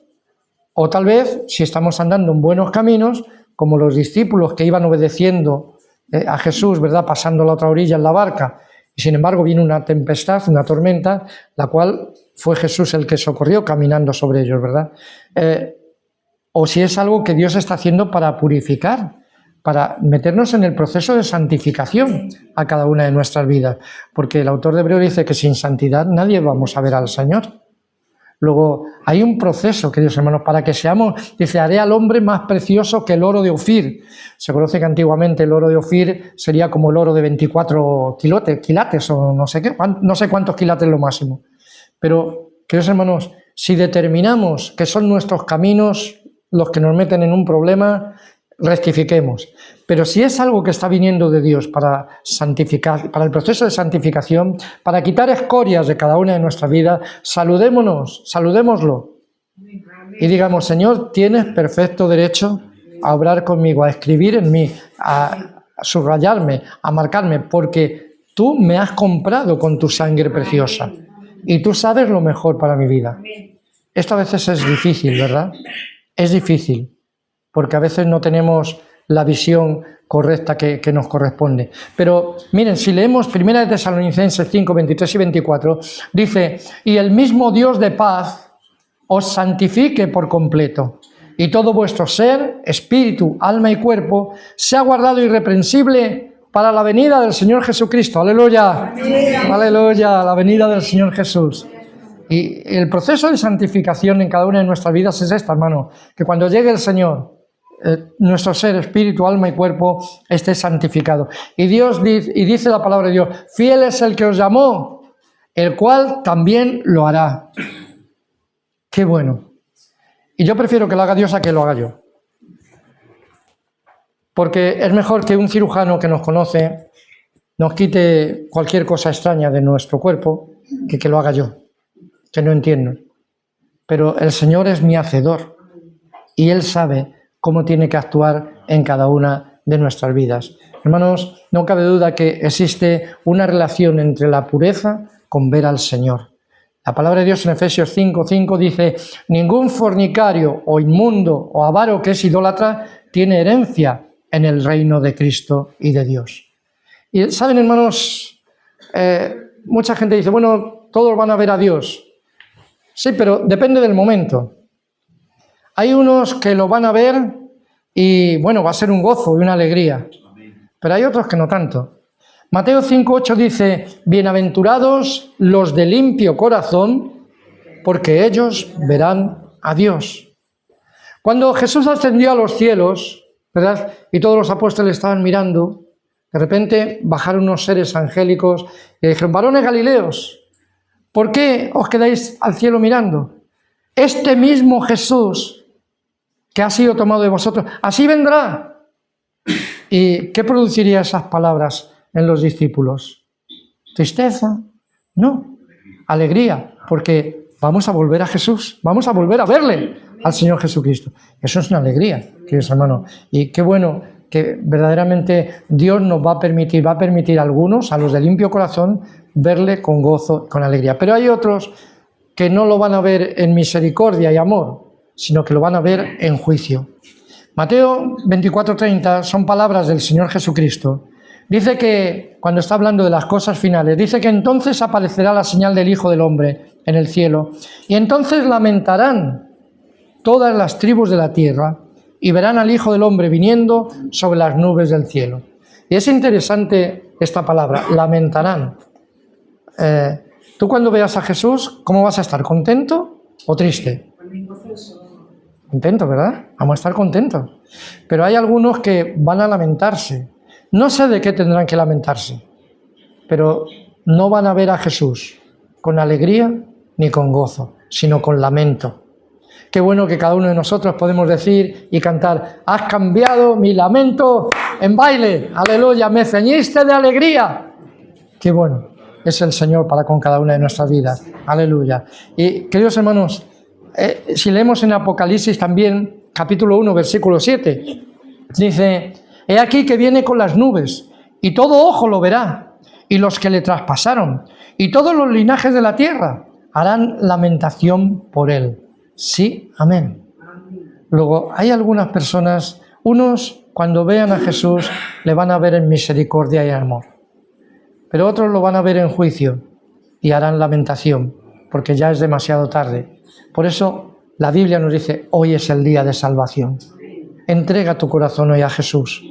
o tal vez si estamos andando en buenos caminos, como los discípulos que iban obedeciendo a Jesús, ¿verdad?, pasando a la otra orilla en la barca, y sin embargo viene una tempestad, una tormenta, la cual fue Jesús el que socorrió caminando sobre ellos, ¿verdad? O si es algo que Dios está haciendo para purificar, para meternos en el proceso de santificación a cada una de nuestras vidas, porque el autor de Hebreos dice que sin santidad nadie vamos a ver al Señor. Luego, hay un proceso, queridos hermanos, para que seamos, dice, haré al hombre más precioso que el oro de Ofir. Se conoce que antiguamente el oro de Ofir sería como el oro de 24 quilates o no sé qué, no sé cuántos quilates lo máximo. Pero, queridos hermanos, si determinamos que son nuestros caminos los que nos meten en un problema, rectifiquemos. Pero si es algo que está viniendo de Dios para santificar, para el proceso de santificación, para quitar escorias de cada una de nuestras vidas, saludémoslo y digamos, Señor, tienes perfecto derecho a obrar conmigo, a escribir en mí, a subrayarme, a marcarme, porque tú me has comprado con tu sangre preciosa y tú sabes lo mejor para mi vida. Esto a veces es difícil, ¿verdad? Es difícil, porque a veces no tenemos la visión correcta que nos corresponde. Pero miren, si leemos 1 Tesalonicenses 5, 23 y 24, dice, y el mismo Dios de paz os santifique por completo, y todo vuestro ser, espíritu, alma y cuerpo, sea guardado irreprensible para la venida del Señor Jesucristo. ¡Aleluya! ¡Amén! ¡Aleluya! La venida del Señor Jesús. Y el proceso de santificación en cada una de nuestras vidas es esta, hermano, que cuando llegue el Señor, nuestro ser, espíritu, alma y cuerpo esté santificado. Y dice la palabra de Dios, fiel es el que os llamó, el cual también lo hará. Qué bueno. Y yo prefiero que lo haga Dios a que lo haga yo. Porque es mejor que un cirujano que nos conoce nos quite cualquier cosa extraña de nuestro cuerpo que lo haga yo, que no entiendo. Pero el Señor es mi hacedor y Él sabe cómo tiene que actuar en cada una de nuestras vidas. Hermanos, no cabe duda que existe una relación entre la pureza con ver al Señor. La palabra de Dios en Efesios 5:5 dice, ningún fornicario o inmundo o avaro que es idólatra tiene herencia en el reino de Cristo y de Dios. Y saben, hermanos, mucha gente dice, bueno, todos van a ver a Dios. Sí, pero depende del momento. Hay unos que lo van a ver y, bueno, va a ser un gozo y una alegría. Pero hay otros que no tanto. Mateo 5:8 dice, bienaventurados los de limpio corazón, porque ellos verán a Dios. Cuando Jesús ascendió a los cielos, ¿verdad?, y todos los apóstoles estaban mirando, de repente bajaron unos seres angélicos y dijeron, varones galileos, ¿por qué os quedáis al cielo mirando? Este mismo Jesús que ha sido tomado de vosotros, así vendrá. ¿Y qué produciría esas palabras en los discípulos? ¿Tristeza? No, alegría, porque vamos a volver a Jesús, vamos a volver a verle al Señor Jesucristo. Eso es una alegría, queridos hermanos. Y qué bueno que verdaderamente Dios nos va a permitir a algunos, a los de limpio corazón, verle con gozo, con alegría. Pero hay otros que no lo van a ver en misericordia y amor, sino que lo van a ver en juicio. Mateo 24:30 son palabras del Señor Jesucristo. Dice que, cuando está hablando de las cosas finales, dice que entonces aparecerá la señal del Hijo del Hombre en el cielo, y entonces lamentarán todas las tribus de la tierra, y verán al Hijo del Hombre viniendo sobre las nubes del cielo. Y es interesante esta palabra, lamentarán. Tú cuando veas a Jesús, ¿cómo vas a estar? ¿Contento o triste? Contento, ¿verdad? Vamos a estar contentos. Pero hay algunos que van a lamentarse. No sé de qué tendrán que lamentarse, pero no van a ver a Jesús con alegría ni con gozo, sino con lamento. Qué bueno que cada uno de nosotros podemos decir y cantar, has cambiado mi lamento en baile, aleluya, me ceñiste de alegría. Qué bueno es el Señor para con cada una de nuestras vidas, aleluya. Y queridos hermanos, si leemos en Apocalipsis también, capítulo 1, versículo 7, dice, he aquí que viene con las nubes, y todo ojo lo verá, y los que le traspasaron, y todos los linajes de la tierra harán lamentación por él. Sí, amén. Luego, hay algunas personas, unos cuando vean a Jesús le van a ver en misericordia y amor, pero otros lo van a ver en juicio y harán lamentación, porque ya es demasiado tarde. Por eso la Biblia nos dice, hoy es el día de salvación. Entrega tu corazón hoy a Jesús,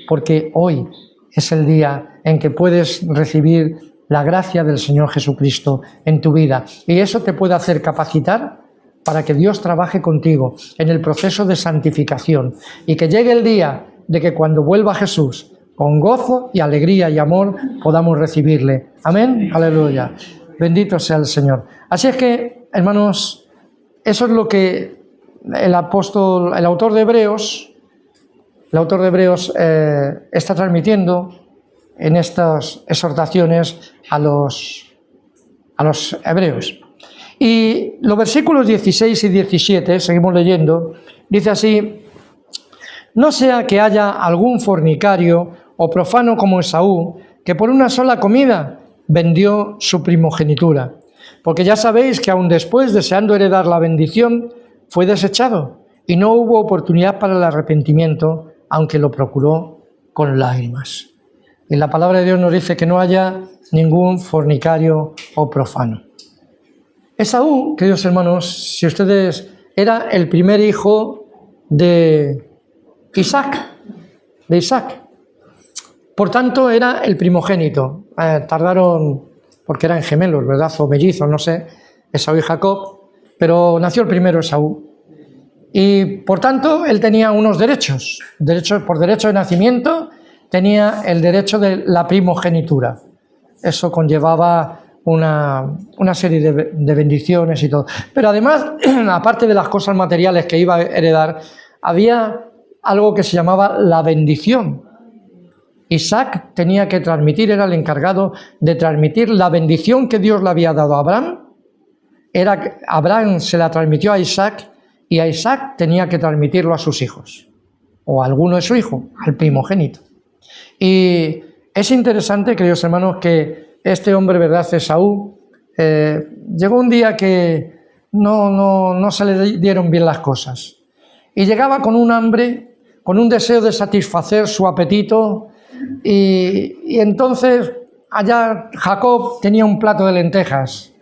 porque hoy es el día en que puedes recibir la gracia del Señor Jesucristo en tu vida. Y eso te puede hacer capacitar para que Dios trabaje contigo en el proceso de santificación. Y que llegue el día de que cuando vuelva Jesús, con gozo y alegría y amor, podamos recibirle. Amén. Aleluya. Bendito sea el Señor. Así es que, hermanos, eso es lo que el autor de Hebreos está transmitiendo en estas exhortaciones a los hebreos. Y los versículos 16 y 17, seguimos leyendo, dice así: no sea que haya algún fornicario o profano como Esaú, que por una sola comida vendió su primogenitura. Porque ya sabéis que aun después, deseando heredar la bendición, fue desechado, y no hubo oportunidad para el arrepentimiento, aunque lo procuró con lágrimas. Y la palabra de Dios nos dice que no haya ningún fornicario o profano. Esaú, queridos hermanos, si ustedes, era el primer hijo de Isaac. Por tanto, era el primogénito. Tardaron, porque eran gemelos, ¿verdad? O mellizos, no sé, Esaú y Jacob, pero nació el primero Esaú. Y por tanto, él tenía unos derechos. Por derecho de nacimiento, tenía el derecho de la primogenitura. Eso conllevaba una serie de bendiciones y todo. Pero además, aparte de las cosas materiales que iba a heredar, había algo que se llamaba la bendición. Isaac tenía que transmitir, era el encargado de transmitir la bendición que Dios le había dado a Abraham. Abraham se la transmitió a Isaac y a Isaac tenía que transmitirlo a sus hijos, o a alguno de sus hijos, al primogénito. Y es interesante, queridos hermanos, que este hombre, ¿verdad?, Esaú, llegó un día que no se le dieron bien las cosas. Y llegaba con un hambre, con un deseo de satisfacer su apetito, y entonces allá Jacob tenía un plato de lentejas,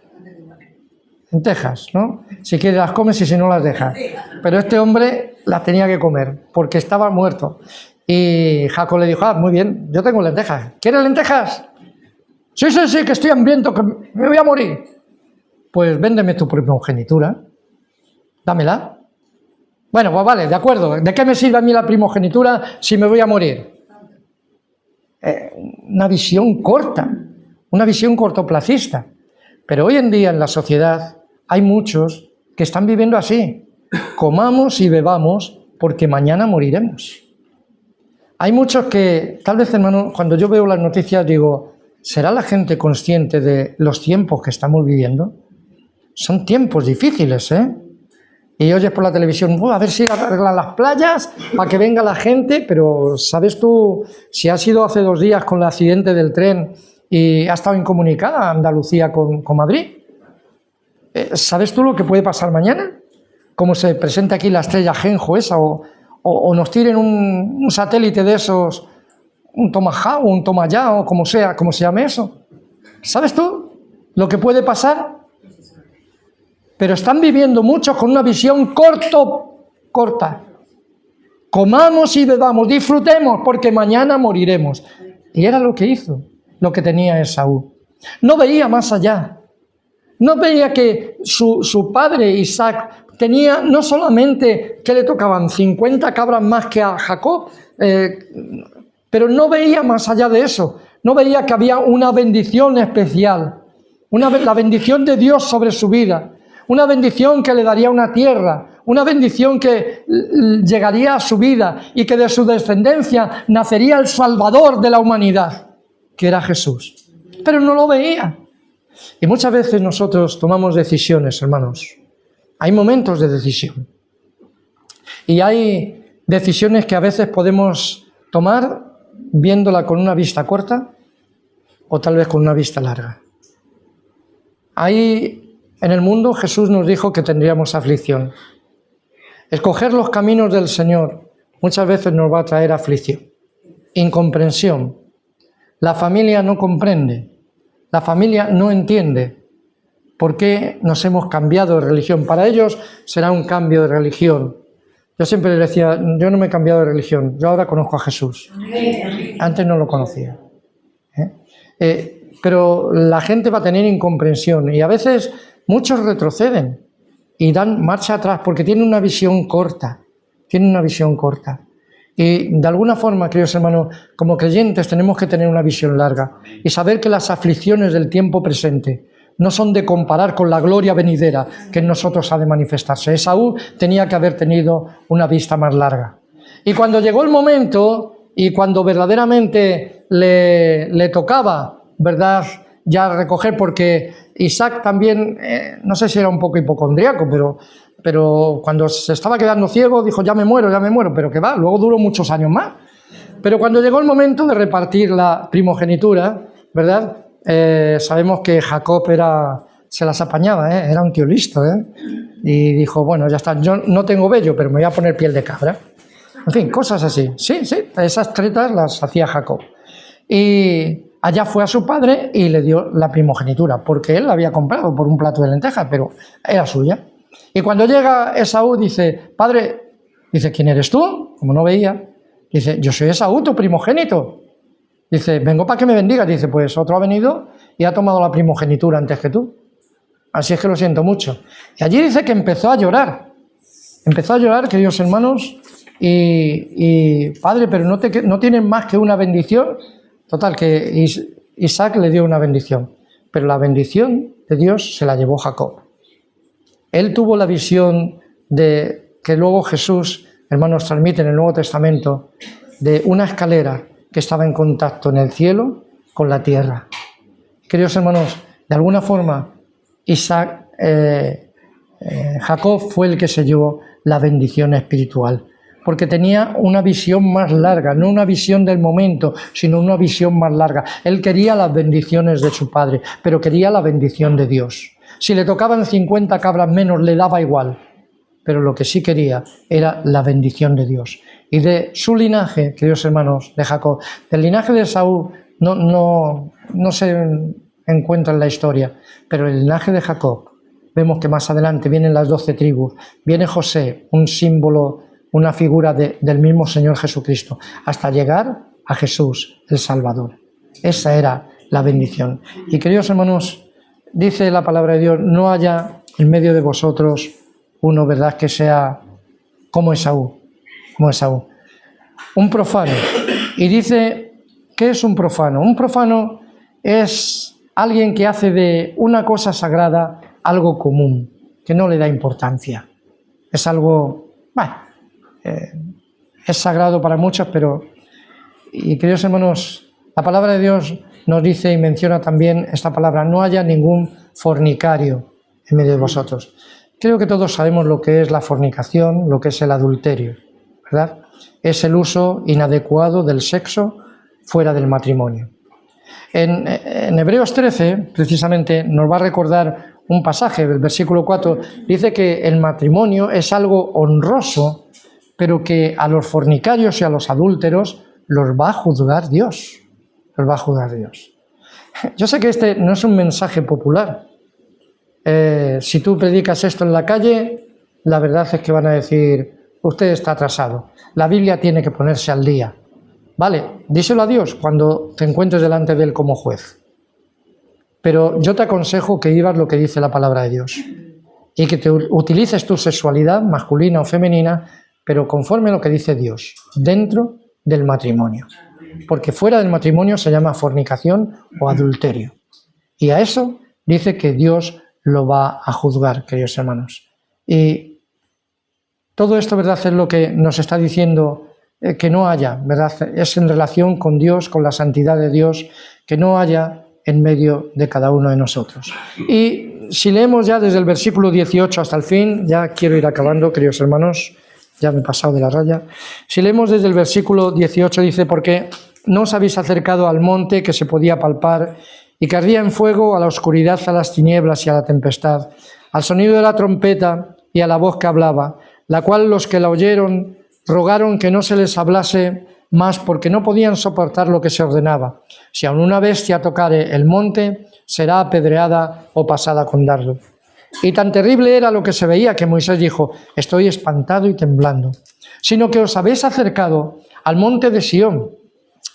¿no? Si quieres las comes y si no las dejas. Pero este hombre las tenía que comer porque estaba muerto. Y Jacob le dijo: muy bien, yo tengo lentejas. ¿Quieres lentejas? Sí, que estoy hambriento, que me voy a morir. Pues véndeme tu primogenitura, dámela. Bueno, pues vale, de acuerdo. ¿De qué me sirve a mí la primogenitura si me voy a morir? Una visión corta, una visión cortoplacista. Pero hoy en día en la sociedad hay muchos que están viviendo así. Comamos y bebamos porque mañana moriremos. Hay muchos que, tal vez, hermano, cuando yo veo las noticias digo, ¿será la gente consciente de los tiempos que estamos viviendo? Son tiempos difíciles, ¿eh? Y oyes por la televisión, a ver si arreglan las playas para que venga la gente, pero ¿sabes tú si ha sido hace 2 días con el accidente del tren y ha estado incomunicada Andalucía con Madrid? ¿Sabes tú lo que puede pasar mañana? Como se presenta aquí la estrella Genjo esa, o nos tiren un satélite de esos, un Tomahawk o un Tomayá, o como se llame eso. ¿Sabes tú lo que puede pasar? Pero están viviendo muchos con una visión corta. Comamos y bebamos, disfrutemos, porque mañana moriremos. Y era lo que hizo, lo que tenía Esaú. No veía más allá. No veía que su padre Isaac tenía no solamente que le tocaban 50 cabras más que a Jacob, pero no veía más allá de eso. No veía que había una bendición especial, la bendición de Dios sobre su vida. Una bendición que le daría una tierra, una bendición que llegaría a su vida y que de su descendencia nacería el Salvador de la humanidad, que era Jesús. Pero no lo veía. Y muchas veces nosotros tomamos decisiones, hermanos. Hay momentos de decisión. Y hay decisiones que a veces podemos tomar viéndola con una vista corta o tal vez con una vista larga. Ahí en el mundo Jesús nos dijo que tendríamos aflicción. Escoger los caminos del Señor muchas veces nos va a traer aflicción, incomprensión. La familia no comprende, la familia no entiende por qué nos hemos cambiado de religión. Para ellos será un cambio de religión. Yo siempre les decía, yo no me he cambiado de religión, yo ahora conozco a Jesús. Antes no lo conocía. Pero la gente va a tener incomprensión y a veces muchos retroceden y dan marcha atrás porque tienen una visión corta. Tienen una visión corta. Y de alguna forma, queridos hermanos, como creyentes tenemos que tener una visión larga y saber que las aflicciones del tiempo presente no son de comparar con la gloria venidera que en nosotros ha de manifestarse. Esaú tenía que haber tenido una vista más larga. Y cuando llegó el momento y cuando verdaderamente le tocaba, ¿verdad?, ya recoger, porque Isaac también, no sé si era un poco hipocondriaco, pero cuando se estaba quedando ciego dijo, ya me muero, pero que va, luego duró muchos años más. Pero cuando llegó el momento de repartir la primogenitura, ¿verdad?, sabemos que Jacob se las apañaba, era un tío listo, y dijo, bueno, ya está, yo no tengo vello, pero me voy a poner piel de cabra. En fin, cosas así. Sí, esas tretas las hacía Jacob. Y allá fue a su padre y le dio la primogenitura, porque él la había comprado por un plato de lentejas, pero era suya. Y cuando llega Esaú dice, padre, dice, ¿quién eres tú? Como no veía, dice, yo soy Esaú, tu primogénito. Dice, vengo para que me bendigas. Dice, pues otro ha venido y ha tomado la primogenitura antes que tú. Así es que lo siento mucho. Y allí dice que empezó a llorar. Empezó a llorar, queridos hermanos, y padre, pero no tienen más que una bendición. Total, que Isaac le dio una bendición, pero la bendición de Dios se la llevó Jacob. Él tuvo la visión de que luego Jesús, hermanos, transmite en el Nuevo Testamento, de una escalera que estaba en contacto en el cielo con la tierra. Queridos hermanos, de alguna forma, Jacob fue el que se llevó la bendición espiritual, porque tenía una visión más larga, no una visión del momento, sino una visión más larga. Él quería las bendiciones de su padre, pero quería la bendición de Dios. Si le tocaban 50 cabras menos, le daba igual, pero lo que sí quería era la bendición de Dios. Y de su linaje, queridos hermanos, de Jacob, del linaje de Esaú, no se encuentra en la historia, pero el linaje de Jacob, vemos que más adelante vienen las 12 tribus, viene José, un símbolo, una figura del mismo Señor Jesucristo, hasta llegar a Jesús, el Salvador. Esa era la bendición. Y queridos hermanos, dice la palabra de Dios, no haya en medio de vosotros uno, ¿verdad?, que sea como Esaú, un profano. Y dice, ¿qué es un profano? Un profano es alguien que hace de una cosa sagrada algo común, que no le da importancia. Es algo, es sagrado para muchos, pero, y queridos hermanos, la palabra de Dios nos dice y menciona también esta palabra, no haya ningún fornicario en medio de vosotros. Creo que todos sabemos lo que es la fornicación, lo que es el adulterio, ¿verdad? Es el uso inadecuado del sexo fuera del matrimonio. En Hebreos 13, precisamente, nos va a recordar un pasaje, el versículo 4, dice que el matrimonio es algo honroso, pero que a los fornicarios y a los adúlteros los va a juzgar Dios. Los va a juzgar Dios. Yo sé que este no es un mensaje popular. Si tú predicas esto en la calle, la verdad es que van a decir, usted está atrasado. La Biblia tiene que ponerse al día. Vale, díselo a Dios cuando te encuentres delante de Él como juez. Pero yo te aconsejo que vivas lo que dice la palabra de Dios y que te utilices tu sexualidad masculina o femenina, pero conforme a lo que dice Dios, dentro del matrimonio. Porque fuera del matrimonio se llama fornicación o adulterio. Y a eso dice que Dios lo va a juzgar, queridos hermanos. Y todo esto, ¿verdad?, es lo que nos está diciendo que no haya, ¿verdad? Es en relación con Dios, con la santidad de Dios, que no haya en medio de cada uno de nosotros. Y si leemos ya desde el versículo 18 hasta el fin, ya quiero ir acabando, queridos hermanos, ya me he pasado de la raya. Si leemos desde el versículo 18, dice, porque no os habéis acercado al monte que se podía palpar y que ardía en fuego, a la oscuridad, a las tinieblas y a la tempestad, al sonido de la trompeta y a la voz que hablaba, la cual los que la oyeron rogaron que no se les hablase más porque no podían soportar lo que se ordenaba. Si aun una bestia tocare el monte, será apedreada o pasada con dardo. Y tan terrible era lo que se veía que Moisés dijo: estoy espantado y temblando. Sino que os habéis acercado al monte de Sión,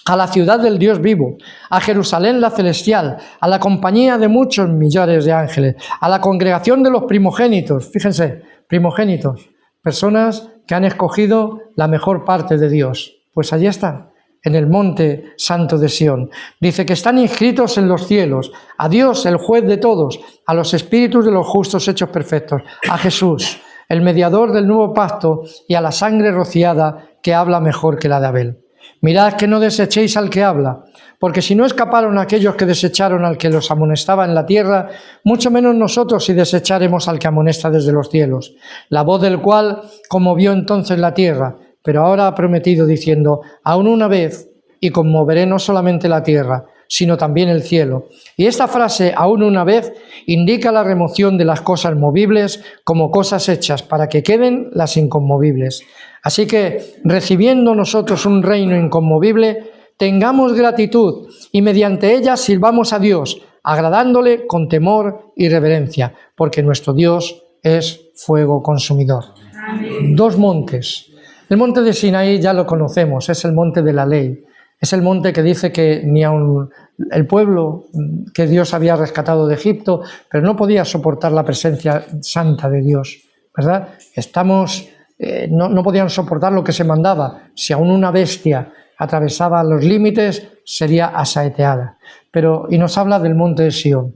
a la ciudad del Dios vivo, a Jerusalén la celestial, a la compañía de muchos millares de ángeles, a la congregación de los primogénitos. Fíjense, primogénitos, personas que han escogido la mejor parte de Dios. Pues allí están, en el monte santo de Sión. Dice que están inscritos en los cielos, a Dios, el juez de todos, a los espíritus de los justos hechos perfectos, a Jesús, el mediador del nuevo pacto, y a la sangre rociada que habla mejor que la de Abel. Mirad que no desechéis al que habla, porque si no escaparon aquellos que desecharon al que los amonestaba en la tierra, mucho menos nosotros si desecharemos al que amonesta desde los cielos, la voz del cual conmovió entonces la tierra, pero ahora ha prometido diciendo: aún una vez, y conmoveré no solamente la tierra, sino también el cielo. Y esta frase, aún una vez, indica la remoción de las cosas movibles como cosas hechas para que queden las inconmovibles. Así que, recibiendo nosotros un reino inconmovible, tengamos gratitud y mediante ella sirvamos a Dios, agradándole con temor y reverencia, porque nuestro Dios es fuego consumidor. Amén. Dos montes. El monte de Sinaí ya lo conocemos, es el monte de la ley. Es el monte que dice que ni aun el pueblo que Dios había rescatado de Egipto, pero no podía soportar la presencia santa de Dios, ¿verdad? No podían soportar lo que se mandaba. Si aún una bestia atravesaba los límites, sería asaeteada. Y nos habla del monte de Sión.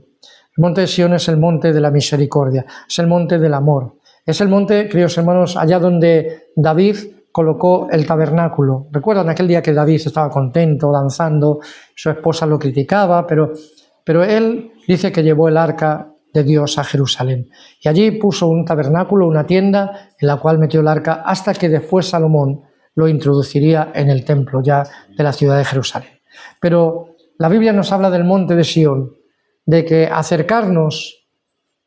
El monte de Sión es el monte de la misericordia, es el monte del amor. Es el monte, queridos hermanos, allá donde David colocó el tabernáculo. ¿Recuerdan aquel día que David estaba contento, danzando? Su esposa lo criticaba, pero él dice que llevó el arca de Dios a Jerusalén. Y allí puso un tabernáculo, una tienda, en la cual metió el arca, hasta que después Salomón lo introduciría en el templo ya de la ciudad de Jerusalén. Pero la Biblia nos habla del monte de Sión, de que acercarnos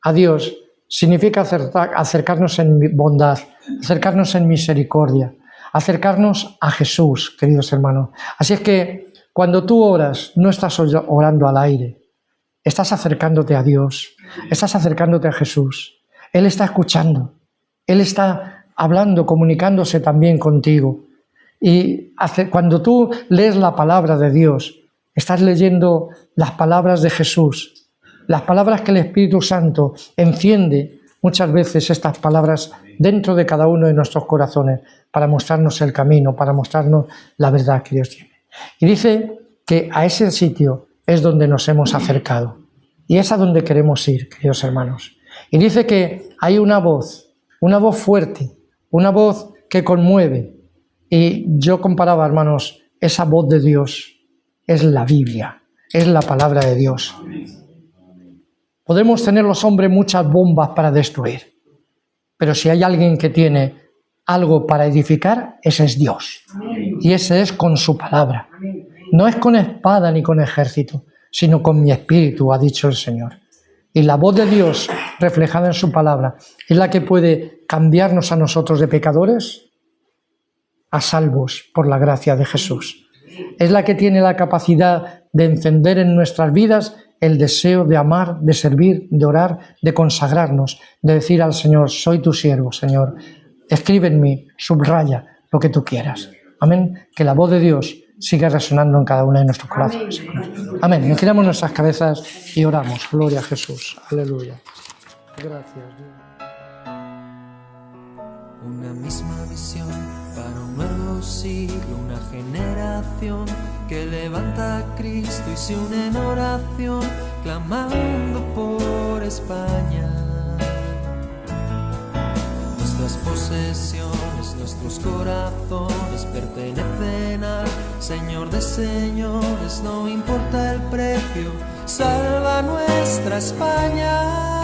a Dios significa acercarnos en bondad, acercarnos en misericordia, acercarnos a Jesús, queridos hermanos. Así es que cuando tú oras, no estás orando al aire, estás acercándote a Dios, estás acercándote a Jesús. Él está escuchando, Él está hablando, comunicándose también contigo. Y cuando tú lees la palabra de Dios, estás leyendo las palabras de Jesús, las palabras que el Espíritu Santo enciende muchas veces estas palabras dentro de cada uno de nuestros corazones para mostrarnos el camino, para mostrarnos la verdad que Dios tiene. Y dice que a ese sitio es donde nos hemos acercado y es a donde queremos ir, queridos hermanos. Y dice que hay una voz fuerte, una voz que conmueve. Y yo comparaba, hermanos, esa voz de Dios es la Biblia, es la palabra de Dios. Podemos tener los hombres muchas bombas para destruir, pero si hay alguien que tiene algo para edificar, ese es Dios. Y ese es con su palabra. No es con espada ni con ejército, sino con mi espíritu, ha dicho el Señor. Y la voz de Dios reflejada en su palabra es la que puede cambiarnos a nosotros de pecadores a salvos por la gracia de Jesús. Es la que tiene la capacidad de encender en nuestras vidas el deseo de amar, de servir, de orar, de consagrarnos, de decir al Señor: soy tu siervo, Señor, escribe en mí, subraya lo que tú quieras. Amén. Que la voz de Dios siga resonando en cada uno de nuestros corazones. Amén. Inclinamos nuestras cabezas y oramos. Gloria a Jesús. Aleluya. Gracias, Dios. Una misma visión para un nuevo siglo, una generación que levanta a Cristo y se une en oración, clamando por España. Nuestras posesiones, nuestros corazones pertenecen al Señor de señores, no importa el precio, salva nuestra España.